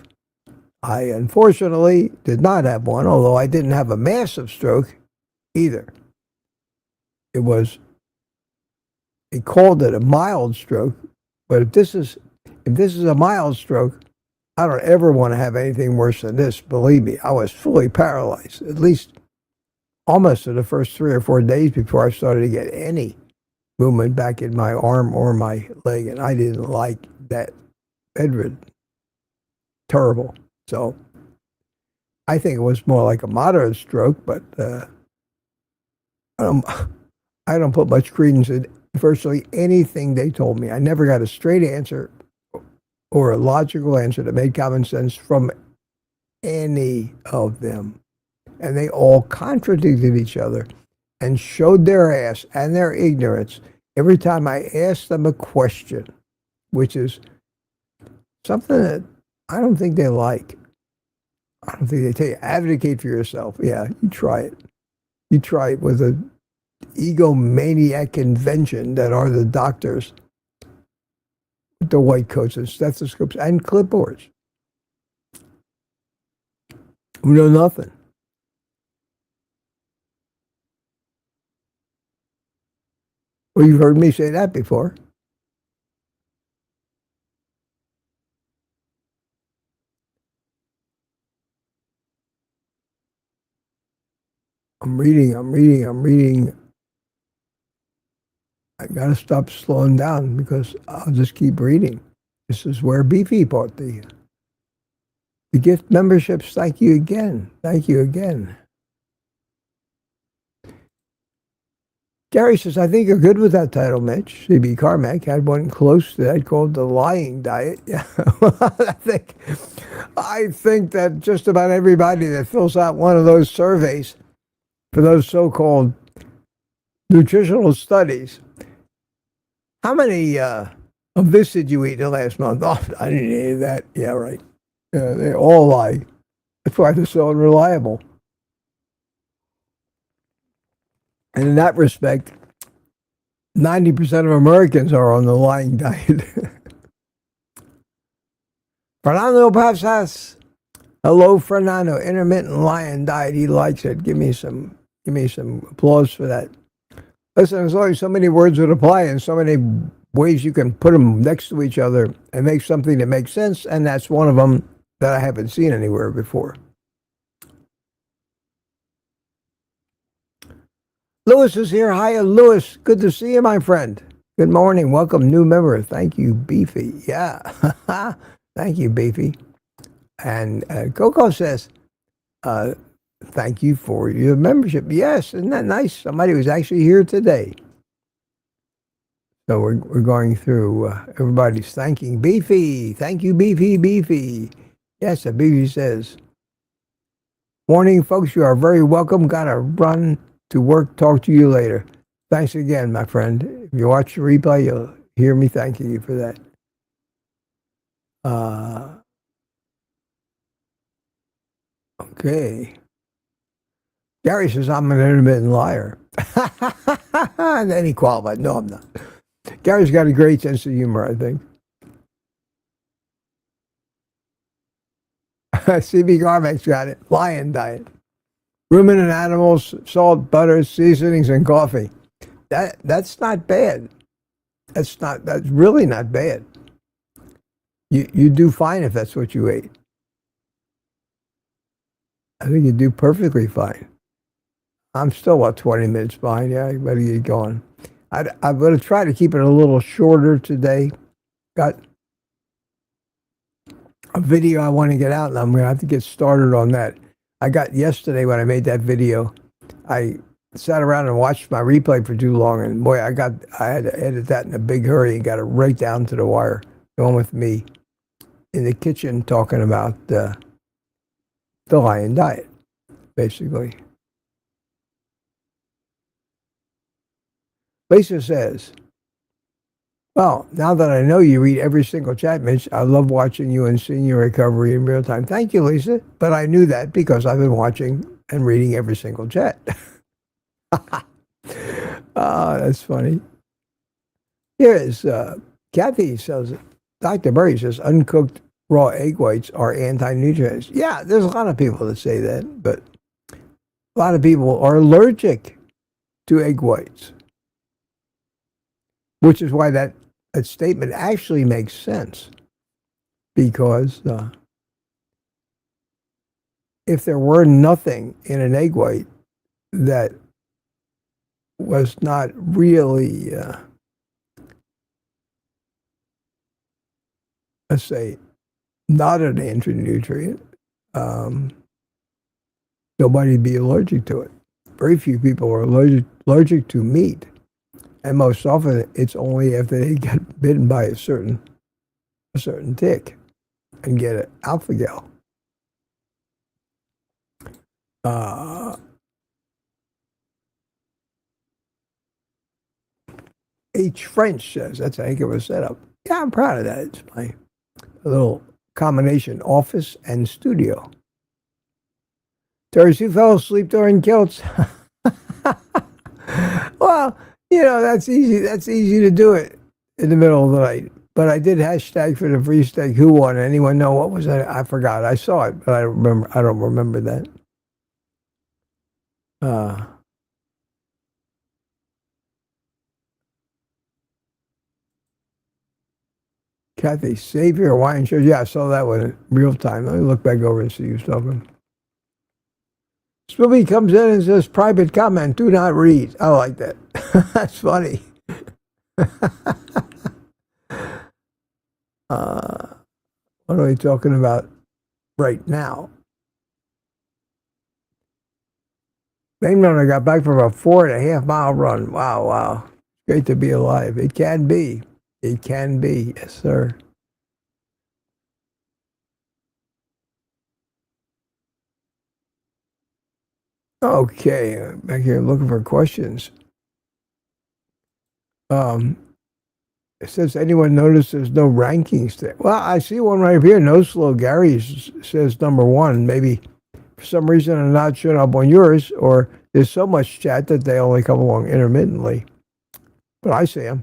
I unfortunately did not have one, although I didn't have a massive stroke either. They called it a mild stroke, but if this is a mild stroke, I don't ever want to have anything worse than this. Believe me, I was fully paralyzed, at least almost for the first 3 or 4 days before I started to get any movement back in my arm or my leg, and I didn't like that. Bedridden. Terrible. So I think it was more like a moderate stroke, but I don't put much credence in virtually anything they told me. I never got a straight answer or a logical answer that made common sense from any of them. And they all contradicted each other and showed their ass and their ignorance every time I asked them a question, which is something that I don't think they like. I don't think they tell you, advocate for yourself. Yeah, you try it. You try it with an egomaniac convention that are the doctors with the white coats and stethoscopes and clipboards who know nothing. Well, you've heard me say that before. I'm reading. I gotta stop slowing down because I'll just keep reading. This is where Beefy bought the gift memberships. Thank you again. Thank you again. Gary says, I think you're good with that title, Mitch. CB Carmack had one close to that called The Lying Diet. Yeah, I think that just about everybody that fills out one of those surveys for those so-called nutritional studies, how many of this did you eat the last month? Oh, I didn't eat any of that. Yeah, right. They all lie. That's why they're so unreliable. And in that respect, 90% of Americans are on the lying diet. Fernando Pasas. Hello, Fernando. Intermittent lying diet. He likes it. Give me some applause for that. Listen, there's only so many words that apply and so many ways you can put them next to each other and make something that makes sense, and that's one of them that I haven't seen anywhere before. Lewis is here. Hi, Lewis. Good to see you, my friend. Good morning. Welcome, new member. Thank you, Beefy. Yeah. Thank you, Beefy. And Coco says, thank you for your membership. Yes, isn't that nice? Somebody was actually here today. So we're going through, everybody's thanking Beefy. Thank you, Beefy. Yes, Beefy says, Morning, folks. You are very welcome. Got to run to work. Talk to you later. Thanks again, my friend. If you watch the replay, you'll hear me thanking you for that. Okay. Gary says I'm an intermittent liar. And then he qualified. No, I'm not. Gary's got a great sense of humor, I think. CB Garmex got it. Lion diet. Ruminant animals, salt, butter, seasonings, and coffee. That's not bad. That's really not bad. You do fine if that's what you ate. I think you do perfectly fine. I'm still about 20 minutes behind. Yeah, I better get going. I'm going to try to keep it a little shorter today. Got a video I want to get out, and I'm going to have to get started on that. I got yesterday when I made that video, I sat around and watched my replay for too long, and boy, I had to edit that in a big hurry and got it right down to the wire. Going with me in the kitchen talking about the lion diet, basically. Lisa says, well, now that I know you read every single chat, Mitch, I love watching you and seeing your recovery in real time. Thank you, Lisa. But I knew that because I've been watching and reading every single chat. That's funny. Here is Kathy says, Dr. Murray says, uncooked raw egg whites are anti-nutrients. Yeah, there's a lot of people that say that, but a lot of people are allergic to egg whites, which is why that statement actually makes sense. Because if there were nothing in an egg white that was not really, let's say, not an anti-nutrient, nobody'd be allergic to it. Very few people are allergic to meat. And most often, it's only if they get bitten by a certain tick and get an alpha-gal. H. French says, that's a heck of a setup. Yeah, I'm proud of that. It's my little combination office and studio. Terry, you fell asleep during kilts. Well, you know, that's easy. That's easy to do it in the middle of the night. But I did hashtag for the free steak. Who won? Anyone know what was that? I forgot. I saw it, but I don't remember that. Kathy, save your Hawaiian shirt. Yeah, I saw that one in real time. Let me look back over and see who's talking. Spooby comes in and says, private comment, do not read. I like that. That's funny. What are we talking about right now? Raymond, I got back from a 4.5 mile run. Wow. Great to be alive. It can be. It can be. Yes, sir. Okay, back here looking for questions. It says, anyone notice there's no rankings there? Well, I see one right here. No Slow Gary says number one. Maybe for some reason I'm not showing up on yours, or there's so much chat that they only come along intermittently. But I see them.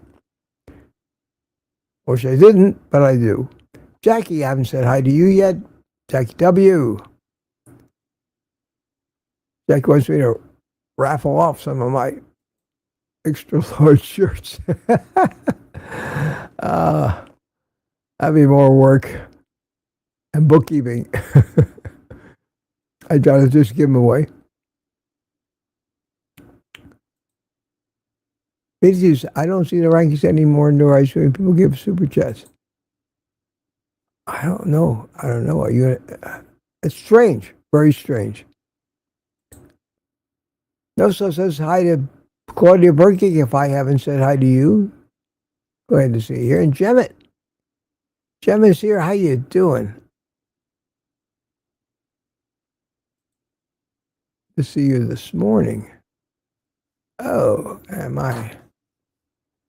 Wish I didn't, but I do. Jackie, I haven't said hi to you yet. Jackie W. Jackie wants me to raffle off some of my extra large shirts. That'd be more work and bookkeeping. I try to just give them away. I don't see the rankings anymore, nor I see people give super chats. I don't know. Are you? It's strange. Very strange. Noso says hi to Claudia Berkey. If I haven't said hi to you, go ahead and see here. And Gemmet. Gemmet's here. How you doing? to see you this morning. Oh, and my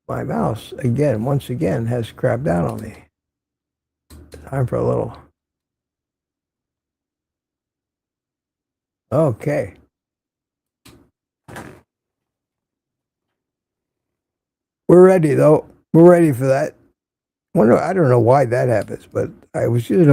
mouse, once again, has crapped out on me. Time for a little. Okay. We're ready, though. We're ready for that. I don't know why that happens, but I was using.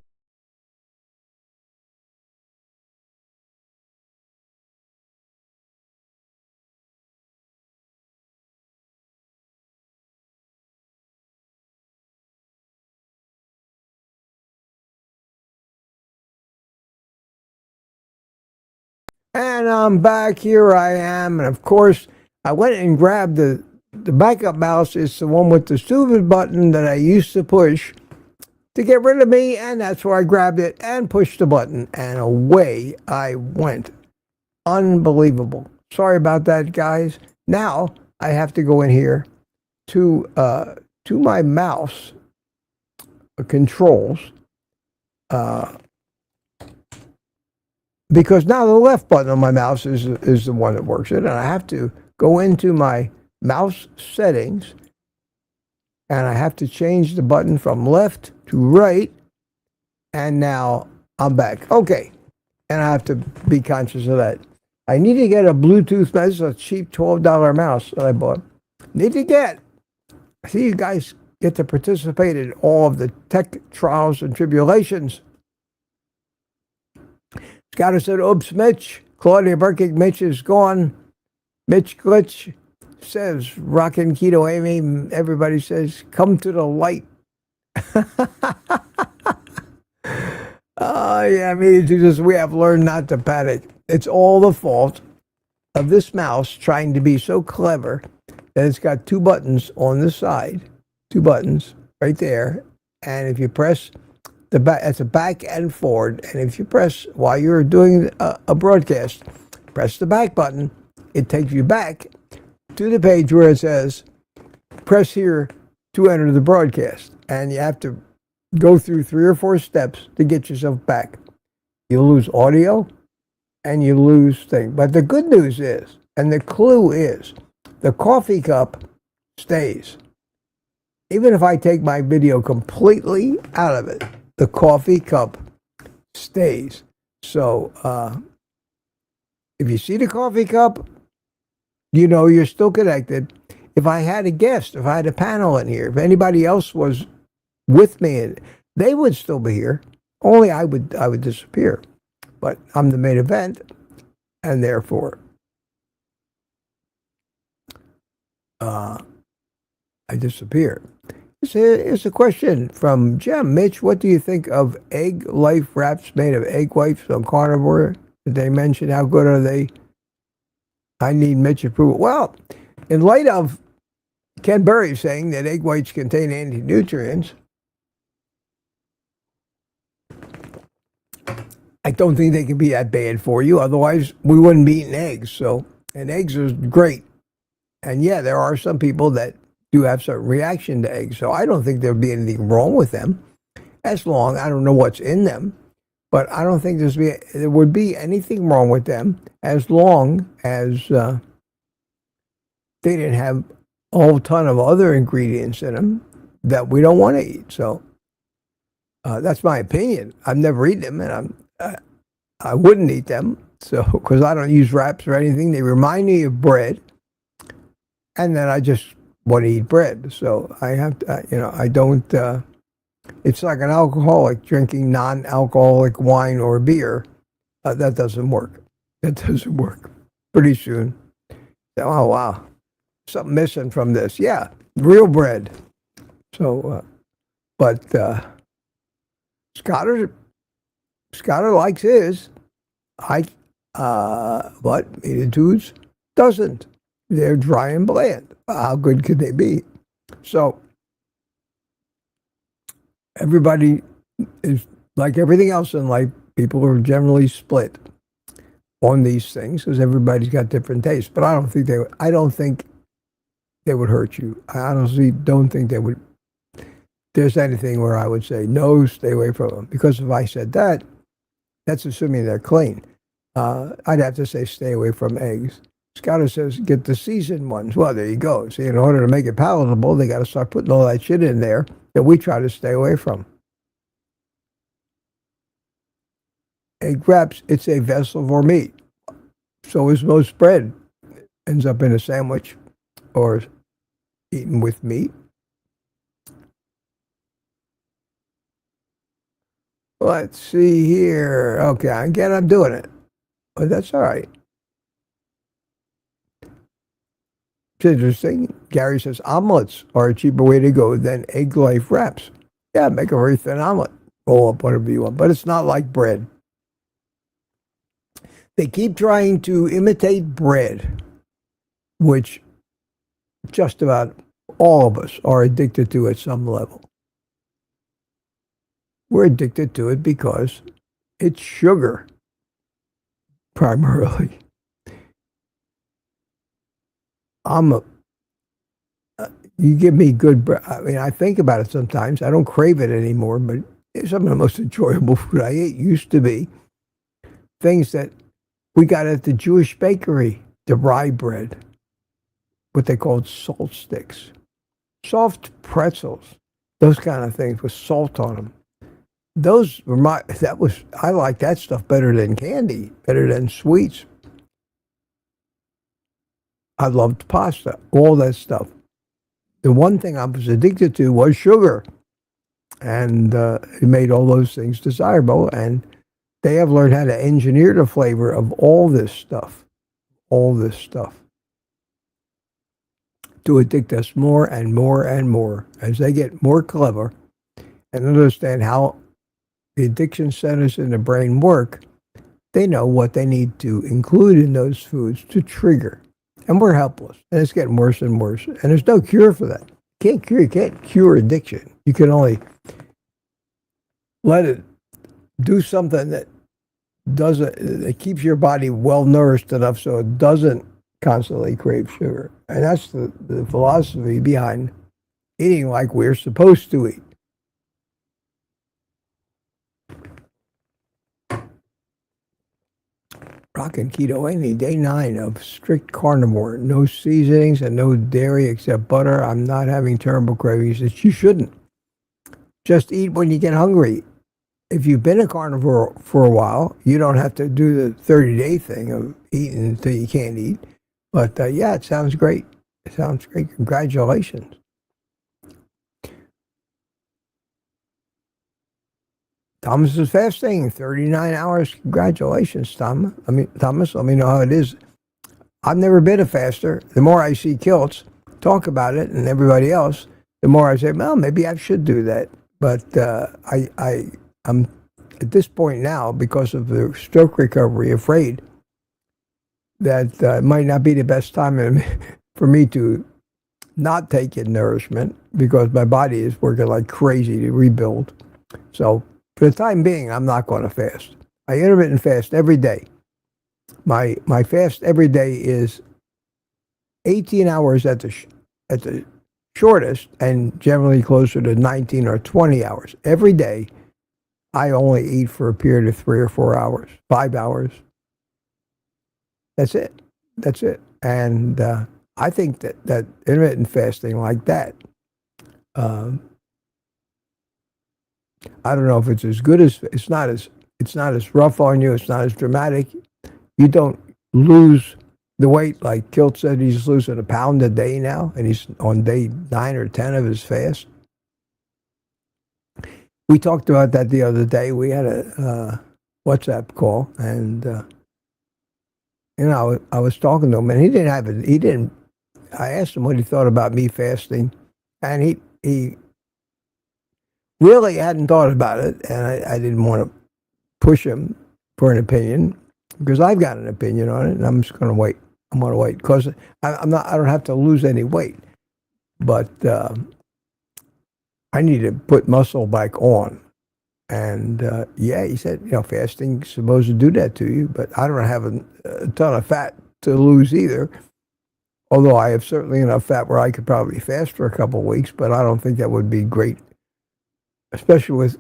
And I'm back. Here I am. And of course, I went and grabbed the backup mouse. It's the one with the stupid button that I used to push to get rid of me. And that's where I grabbed it and pushed the button. And away I went. Unbelievable. Sorry about that, guys. Now I have to go in here to my mouse controls. Because now the left button on my mouse is the one that works it, and I have to go into my mouse settings, and I have to change the button from left to right, and now I'm back. Okay, and I have to be conscious of that. I need to get a Bluetooth mouse. This is a cheap $12 mouse that I bought. Need to get. See, you guys get to participate in all of the tech trials and tribulations. Scott said, oops, Mitch. Claudia Burkick, Mitch is gone. Mitch Glitch says, rockin' keto Amy. Everybody says, come to the light. Oh, yeah, me too. We have learned not to panic. It's all the fault of this mouse trying to be so clever that it's got two buttons on the side. Two buttons right there. And if you press the back, it's a back and forward. And if you press, while you're doing a broadcast, press the back button, it takes you back to the page where it says, press here to enter the broadcast. And you have to go through 3 or 4 steps to get yourself back. You lose audio and you lose things. But the good news is, and the clue is, the coffee cup stays. Even if I take my video completely out of it, the coffee cup stays. So if you see the coffee cup, you know you're still connected. If I had a guest, if I had a panel in here, if anybody else was with me, they would still be here. Only I would disappear. But I'm the main event, and therefore I disappear. Here's a question from Jem. Mitch, what do you think of egg life wraps made of egg whites on Carnivore? Did they mention how good are they? I need Mitch approval. Well, in light of Ken Berry saying that egg whites contain anti-nutrients, I don't think they can be that bad for you. Otherwise, we wouldn't be eating eggs. So, and eggs are great. And yeah, there are some people that do have certain reaction to eggs. So I don't think there'd be anything wrong with them. As long, I don't know what's in them, but I don't think there would be anything wrong with them as long as they didn't have a whole ton of other ingredients in them that we don't want to eat. So that's my opinion. I've never eaten them, and I wouldn't eat them. So because I don't use wraps or anything, they remind me of bread, and then I just want to eat bread. So I have to, I don't. It's like an alcoholic drinking non-alcoholic wine or beer. That doesn't work. That doesn't work. Pretty soon. Oh wow, something missing from this. Yeah, real bread. So, but Scotter likes his. But Meatitudes doesn't. They're dry and bland. How good could they be? So everybody is like everything else in life. People are generally split on these things because everybody's got different tastes. But I don't think they would hurt you. I honestly don't think they would. There's anything where I would say no, stay away from them. Because if I said that, that's assuming they're clean. I'd have to say stay away from eggs. Scouter says get the seasoned ones. Well, there you go. See, in order to make it palatable, they got to start putting all that shit in there that we try to stay away from. Egg wraps, it's a vessel for meat. So is most bread. Ends up in a sandwich or eaten with meat. Let's see here. Okay, again, I'm doing it. But that's all right. It's interesting. Gary says omelets are a cheaper way to go than egg life wraps. Yeah, make a very thin omelet. Roll up whatever you want. But it's not like bread. They keep trying to imitate bread, which just about all of us are addicted to at some level. We're addicted to it because it's sugar, primarily. You give me good bread. I mean, I think about it sometimes. I don't crave it anymore, but it's some of the most enjoyable food I ate used to be things that we got at the Jewish bakery, the rye bread, what they called salt sticks, soft pretzels, those kind of things with salt on them. I like that stuff better than candy, better than sweets. I loved pasta, all that stuff. The one thing I was addicted to was sugar, and it made all those things desirable. And they have learned how to engineer the flavor of all this stuff, to addict us more and more and more as they get more clever and understand how the addiction centers in the brain work. They know what they need to include in those foods to trigger. And we're helpless. And it's getting worse and worse. And there's no cure for that. You can't cure addiction. You can only let it do something that keeps your body well nourished enough so it doesn't constantly crave sugar. And that's the philosophy behind eating like we're supposed to eat. Rockin' keto any day 9 of strict carnivore. No seasonings and no dairy except butter. I'm not having terrible cravings. You shouldn't. Just eat when you get hungry. If you've been a carnivore for a while, you don't have to do the 30-day thing of eating until you can't eat. But yeah, it sounds great. It sounds great. Congratulations. Thomas is fasting 39 hours. Congratulations, Thomas. Thomas, let me know how it is. I've never been a faster. The more I see Kilts talk about it and everybody else, the more I say, well, maybe I should do that. But I'm at this point now, because of the stroke recovery, afraid that it might not be the best time for me to not take in nourishment because my body is working like crazy to rebuild. So for the time being, I'm not going to fast. I intermittent fast every day. My fast every day is 18 hours at the shortest, and generally closer to 19 or 20 hours. Every day, I only eat for a period of 3 or 4 hours, 5 hours. That's it. And I think that intermittent fasting like that, I don't know if it's as good as it's not as rough on you. It's not as dramatic. You don't lose the weight like Kilt said. He's losing a pound a day now, and he's on day 9 or 10 of his fast. We talked about that the other day. We had a WhatsApp call, and I was talking to him, and he didn't have it. He didn't. I asked him what he thought about me fasting, and he really hadn't thought about it, and I didn't want to push him for an opinion because I've got an opinion on it, and I'm just going to wait. I'm going to wait because I don't have to lose any weight, but I need to put muscle back on. And yeah, he said, fasting's supposed to do that to you, but I don't have a ton of fat to lose either. Although I have certainly enough fat where I could probably fast for a couple of weeks, but I don't think that would be great, especially with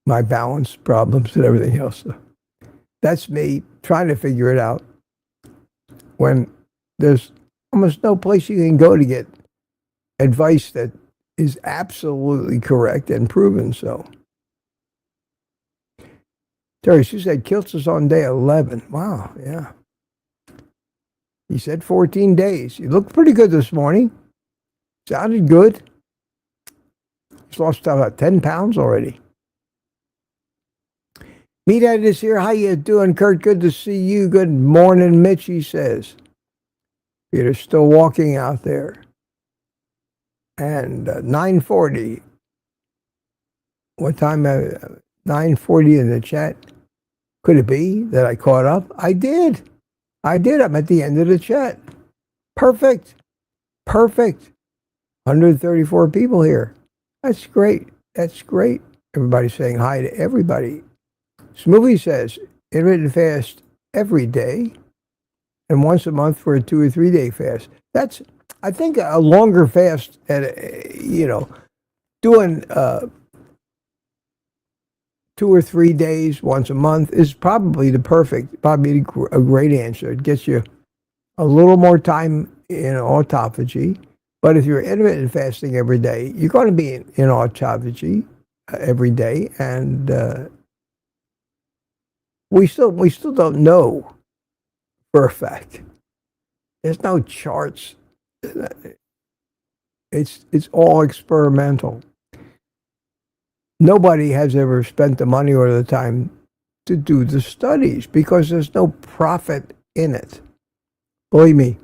my balance problems and everything else. That's me trying to figure it out when there's almost no place you can go to get advice that is absolutely correct and proven so. Terry, she said Kilts is on day 11. Wow, yeah. He said 14 days. You looked pretty good this morning. Sounded good. He's lost about 10 pounds already. Meathead is here. How you doing, Kurt? Good to see you. Good morning, Mitch, he says. Peter's still walking out there. And 9:40. What time? 9:40 in the chat. Could it be that I caught up? I did. I'm at the end of the chat. Perfect. 134 people here. That's great. Everybody's saying hi to everybody. Smoothie says, intermittent fast every day and once a month for a 2 or 3 day fast. That's, I think, a longer fast at, doing 2 or 3 days once a month is probably a great answer. It gets you a little more time in autophagy. But if you're intermittent fasting every day, you're going to be in autophagy every day, and we still don't know for a fact. There's no charts. It's all experimental. Nobody has ever spent the money or the time to do the studies because there's no profit in it. Believe me,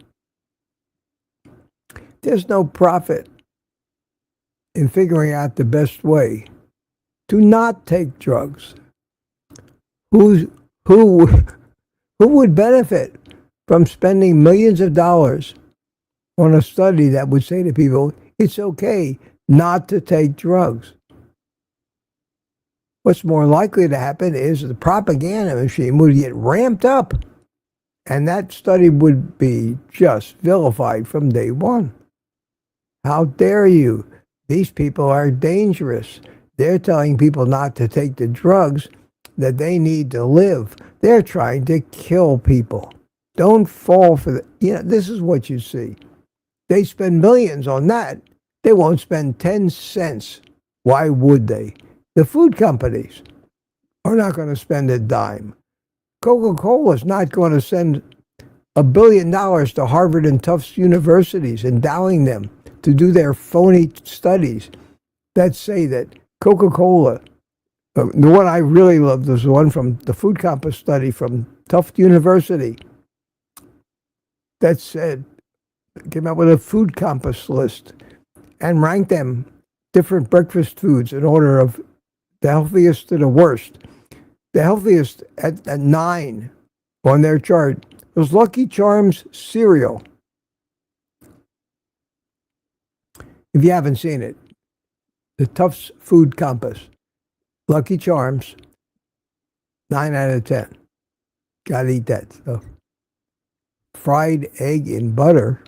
there's no profit in figuring out the best way to not take drugs. Who would benefit from spending millions of dollars on a study that would say to people, it's okay not to take drugs? What's more likely to happen is the propaganda machine would get ramped up, and that study would be just vilified from day one. How dare you? These people are dangerous. They're telling people not to take the drugs that they need to live. They're trying to kill people. Don't fall for this is what you see. They spend millions on that. They won't spend 10 cents. Why would they? The food companies are not going to spend a dime. Coca-Cola is not going to send $1 billion to Harvard and Tufts universities, endowing them to do their phony studies that say that Coca-Cola, the one I really loved was the one from the Food Compass study from Tufts University that said, came out with a food compass list and ranked them different breakfast foods in order of the healthiest to the worst. The healthiest at 9 on their chart was Lucky Charms cereal. If you haven't seen it, the Tufts Food Compass, Lucky Charms, 9 out of 10. Gotta eat that stuff. Fried egg in butter,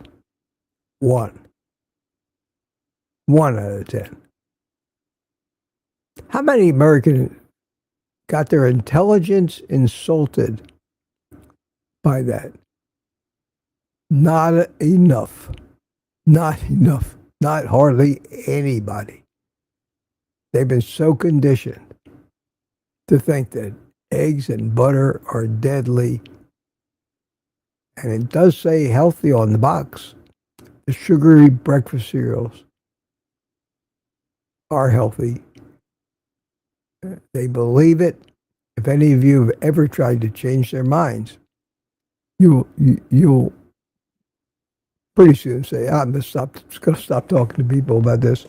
1. 1 out of 10. How many Americans got their intelligence insulted by that? Not enough. Not enough. Not hardly anybody. They've been so conditioned to think that eggs and butter are deadly. And it does say healthy on the box. The sugary breakfast cereals are healthy. They believe it. If any of you have ever tried to change their minds, you'll pretty soon say, I'm going to stop talking to people about this.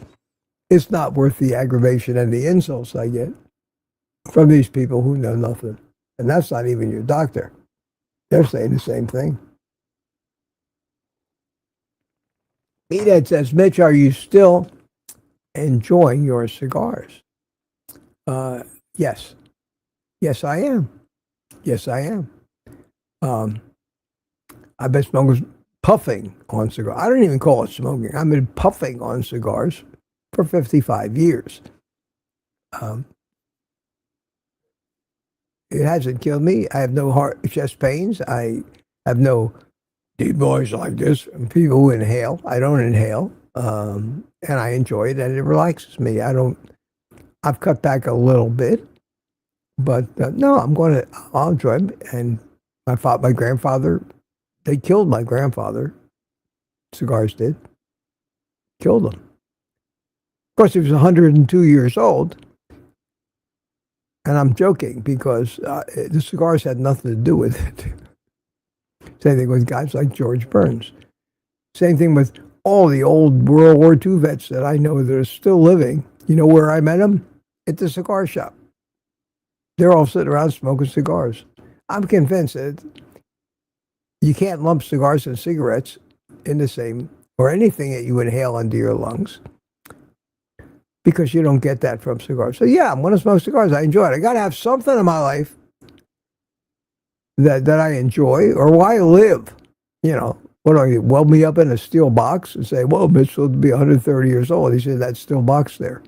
It's not worth the aggravation and the insults I get from these people who know nothing. And that's not even your doctor. They're saying the same thing. Meathead says, Mitch, are you still enjoying your cigars? Yes. Yes, I am. Yes, I am. I've been puffing on cigars. I don't even call it smoking. I've been puffing on cigars for 55 years. It hasn't killed me. I have no chest pains. I have no deep voice like this. And people who inhale. I don't inhale. And I enjoy it, and it relaxes me. I've cut back a little bit, but no, I'll enjoy it. And my grandfather, they killed my grandfather. Cigars did. Killed him. Of course, he was 102 years old. And I'm joking because the cigars had nothing to do with it. Same thing with guys like George Burns. Same thing with all the old World War II vets that I know that are still living. You know where I met them? At the cigar shop. They're all sitting around smoking cigars. I'm convinced that you can't lump cigars and cigarettes in the same, or anything that you inhale into your lungs, because you don't get that from cigars. So yeah, I'm going to smoke cigars. I enjoy it. I got to have something in my life that I enjoy, or why live. You know, what do you weld me up in a steel box and say, well, Mitch will be 130 years old. He said, that steel box there.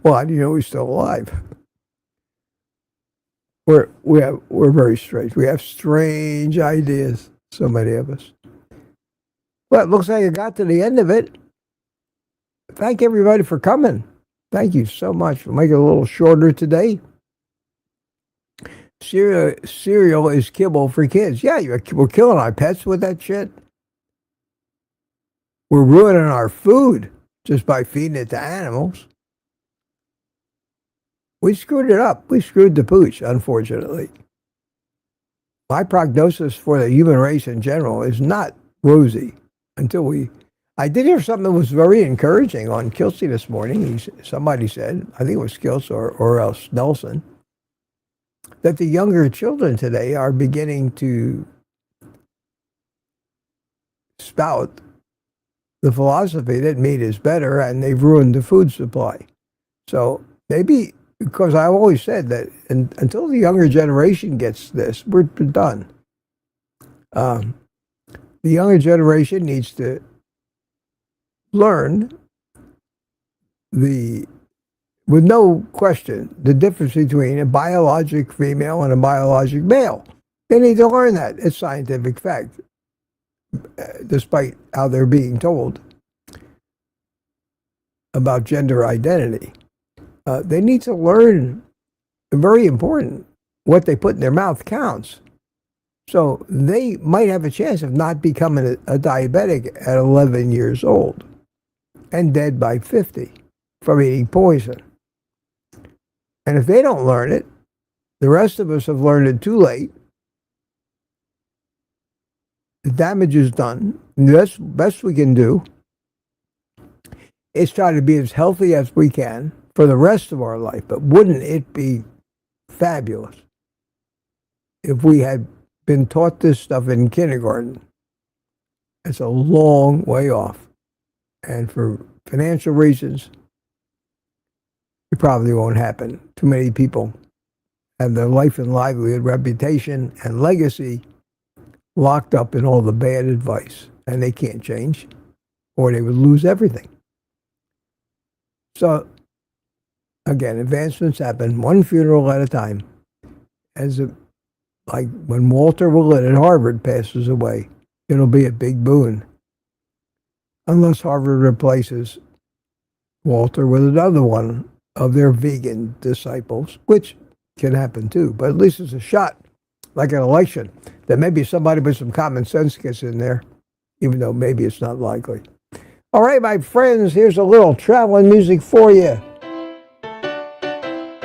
Well, how do you know he's still alive? We're very strange. We have strange ideas, so many of us. Well, it looks like I got to the end of it. Thank everybody for coming. Thank you so much. We'll make it a little shorter today. Cereal is kibble for kids. Yeah, we're killing our pets with that shit. We're ruining our food just by feeding it to animals. We screwed it up. We screwed the pooch, unfortunately. My prognosis for the human race in general is not rosy I did hear something that was very encouraging on Kilsey this morning. Somebody said, I think it was Kilsey or else Nelson, that the younger children today are beginning to spout the philosophy that meat is better, and they've ruined the food supply. So maybe, because I've always said that until the younger generation gets this, we're done. The younger generation needs to learn with no question, the difference between a biologic female and a biologic male. They need to learn that. It's scientific fact, despite how they're being told about gender identity. They need to learn, very important, what they put in their mouth counts. So they might have a chance of not becoming a diabetic at 11 years old and dead by 50 from eating poison. And if they don't learn it, the rest of us have learned it too late. The damage is done. And the best we can do is try to be as healthy as we can for the rest of our life. But wouldn't it be fabulous if we had been taught this stuff in kindergarten? It's a long way off. And for financial reasons, it probably won't happen. Too many people have their life and livelihood, reputation, and legacy locked up in all the bad advice, and they can't change, or they would lose everything. So, again, advancements happen one funeral at a time. Like when Walter Willett at Harvard passes away, it'll be a big boon. Unless Harvard replaces Walter with another one of their vegan disciples, which can happen too. But at least it's a shot, like an election, that maybe somebody with some common sense gets in there, even though maybe it's not likely. All right, my friends, here's a little traveling music for you.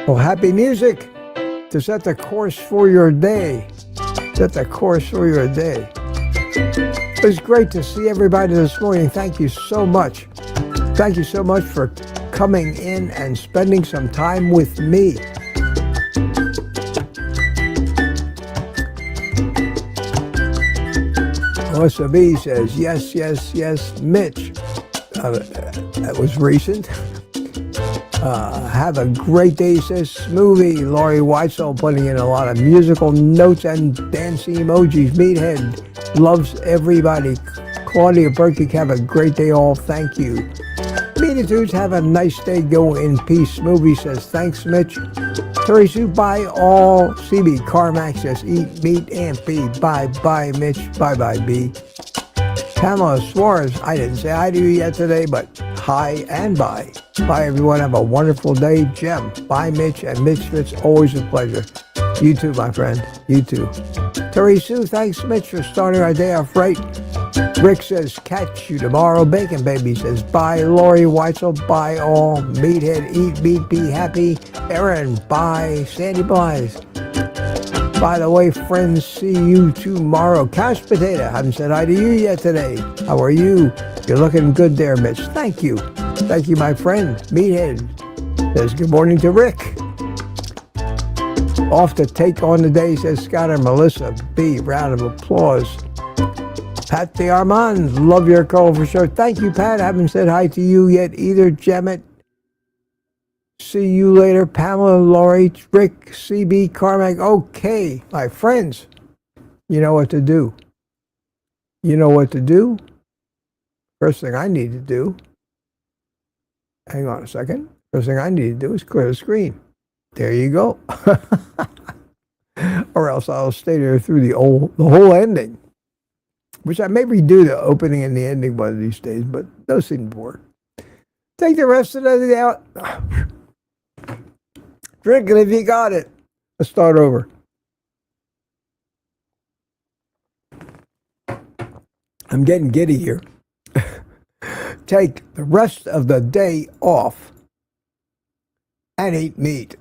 Well, happy music to set the course for your day. Set the course for your day. It was great to see everybody this morning. Thank you so much. Thank you so much for coming in and spending some time with me. Melissa B says, yes, yes, yes, Mitch. That was recent. Have a great day, says Smoothie. Laurie Weitzel putting in a lot of musical notes and dancing emojis. Meathead loves everybody. Claudia Burke, have a great day all. Thank you. Meaty Dudes, have a nice day. Go in peace. Smoothie says, thanks, Mitch. Terry Sue, bye all. CB, Carmack says eat meat and B. Bye bye, Mitch. Bye bye, B. Pamela Suarez, I didn't say hi to you yet today, but hi and bye. Bye, everyone. Have a wonderful day. Jem, bye, Mitch. And Mitch, it's always a pleasure. You too, my friend. You too. Terry Sue, thanks, Mitch, for starting our day off right. Rick says, catch you tomorrow. Bacon Baby says, bye. Lori Weitzel, bye all. Meathead, eat meat, be happy. Aaron, bye. Sandy Blythe. By the way, friends, see you tomorrow. Couch Potato, haven't said hi to you yet today. How are you? You're looking good there, Mitch. Thank you. Thank you, my friend. Meathead says, good morning to Rick. Off to take on the day, says Scott and Melissa B. Round of applause. Pat the Armand, love your call for sure. Thank you, Pat. I haven't said hi to you yet either. Jemmet. See you later. Pamela, Laurie, Rick, CB, Carmack. Okay, my friends, you know what to do. You know what to do? First thing I need to do, hang on a second. First thing I need to do is clear the screen. There you go. Or else I'll stay there through the whole ending, which I may redo the opening and the ending one of these days, but those seem to work. Take the rest of the day out. Drink it if you got it. Let's start over. I'm getting giddy here. Take the rest of the day off and eat meat.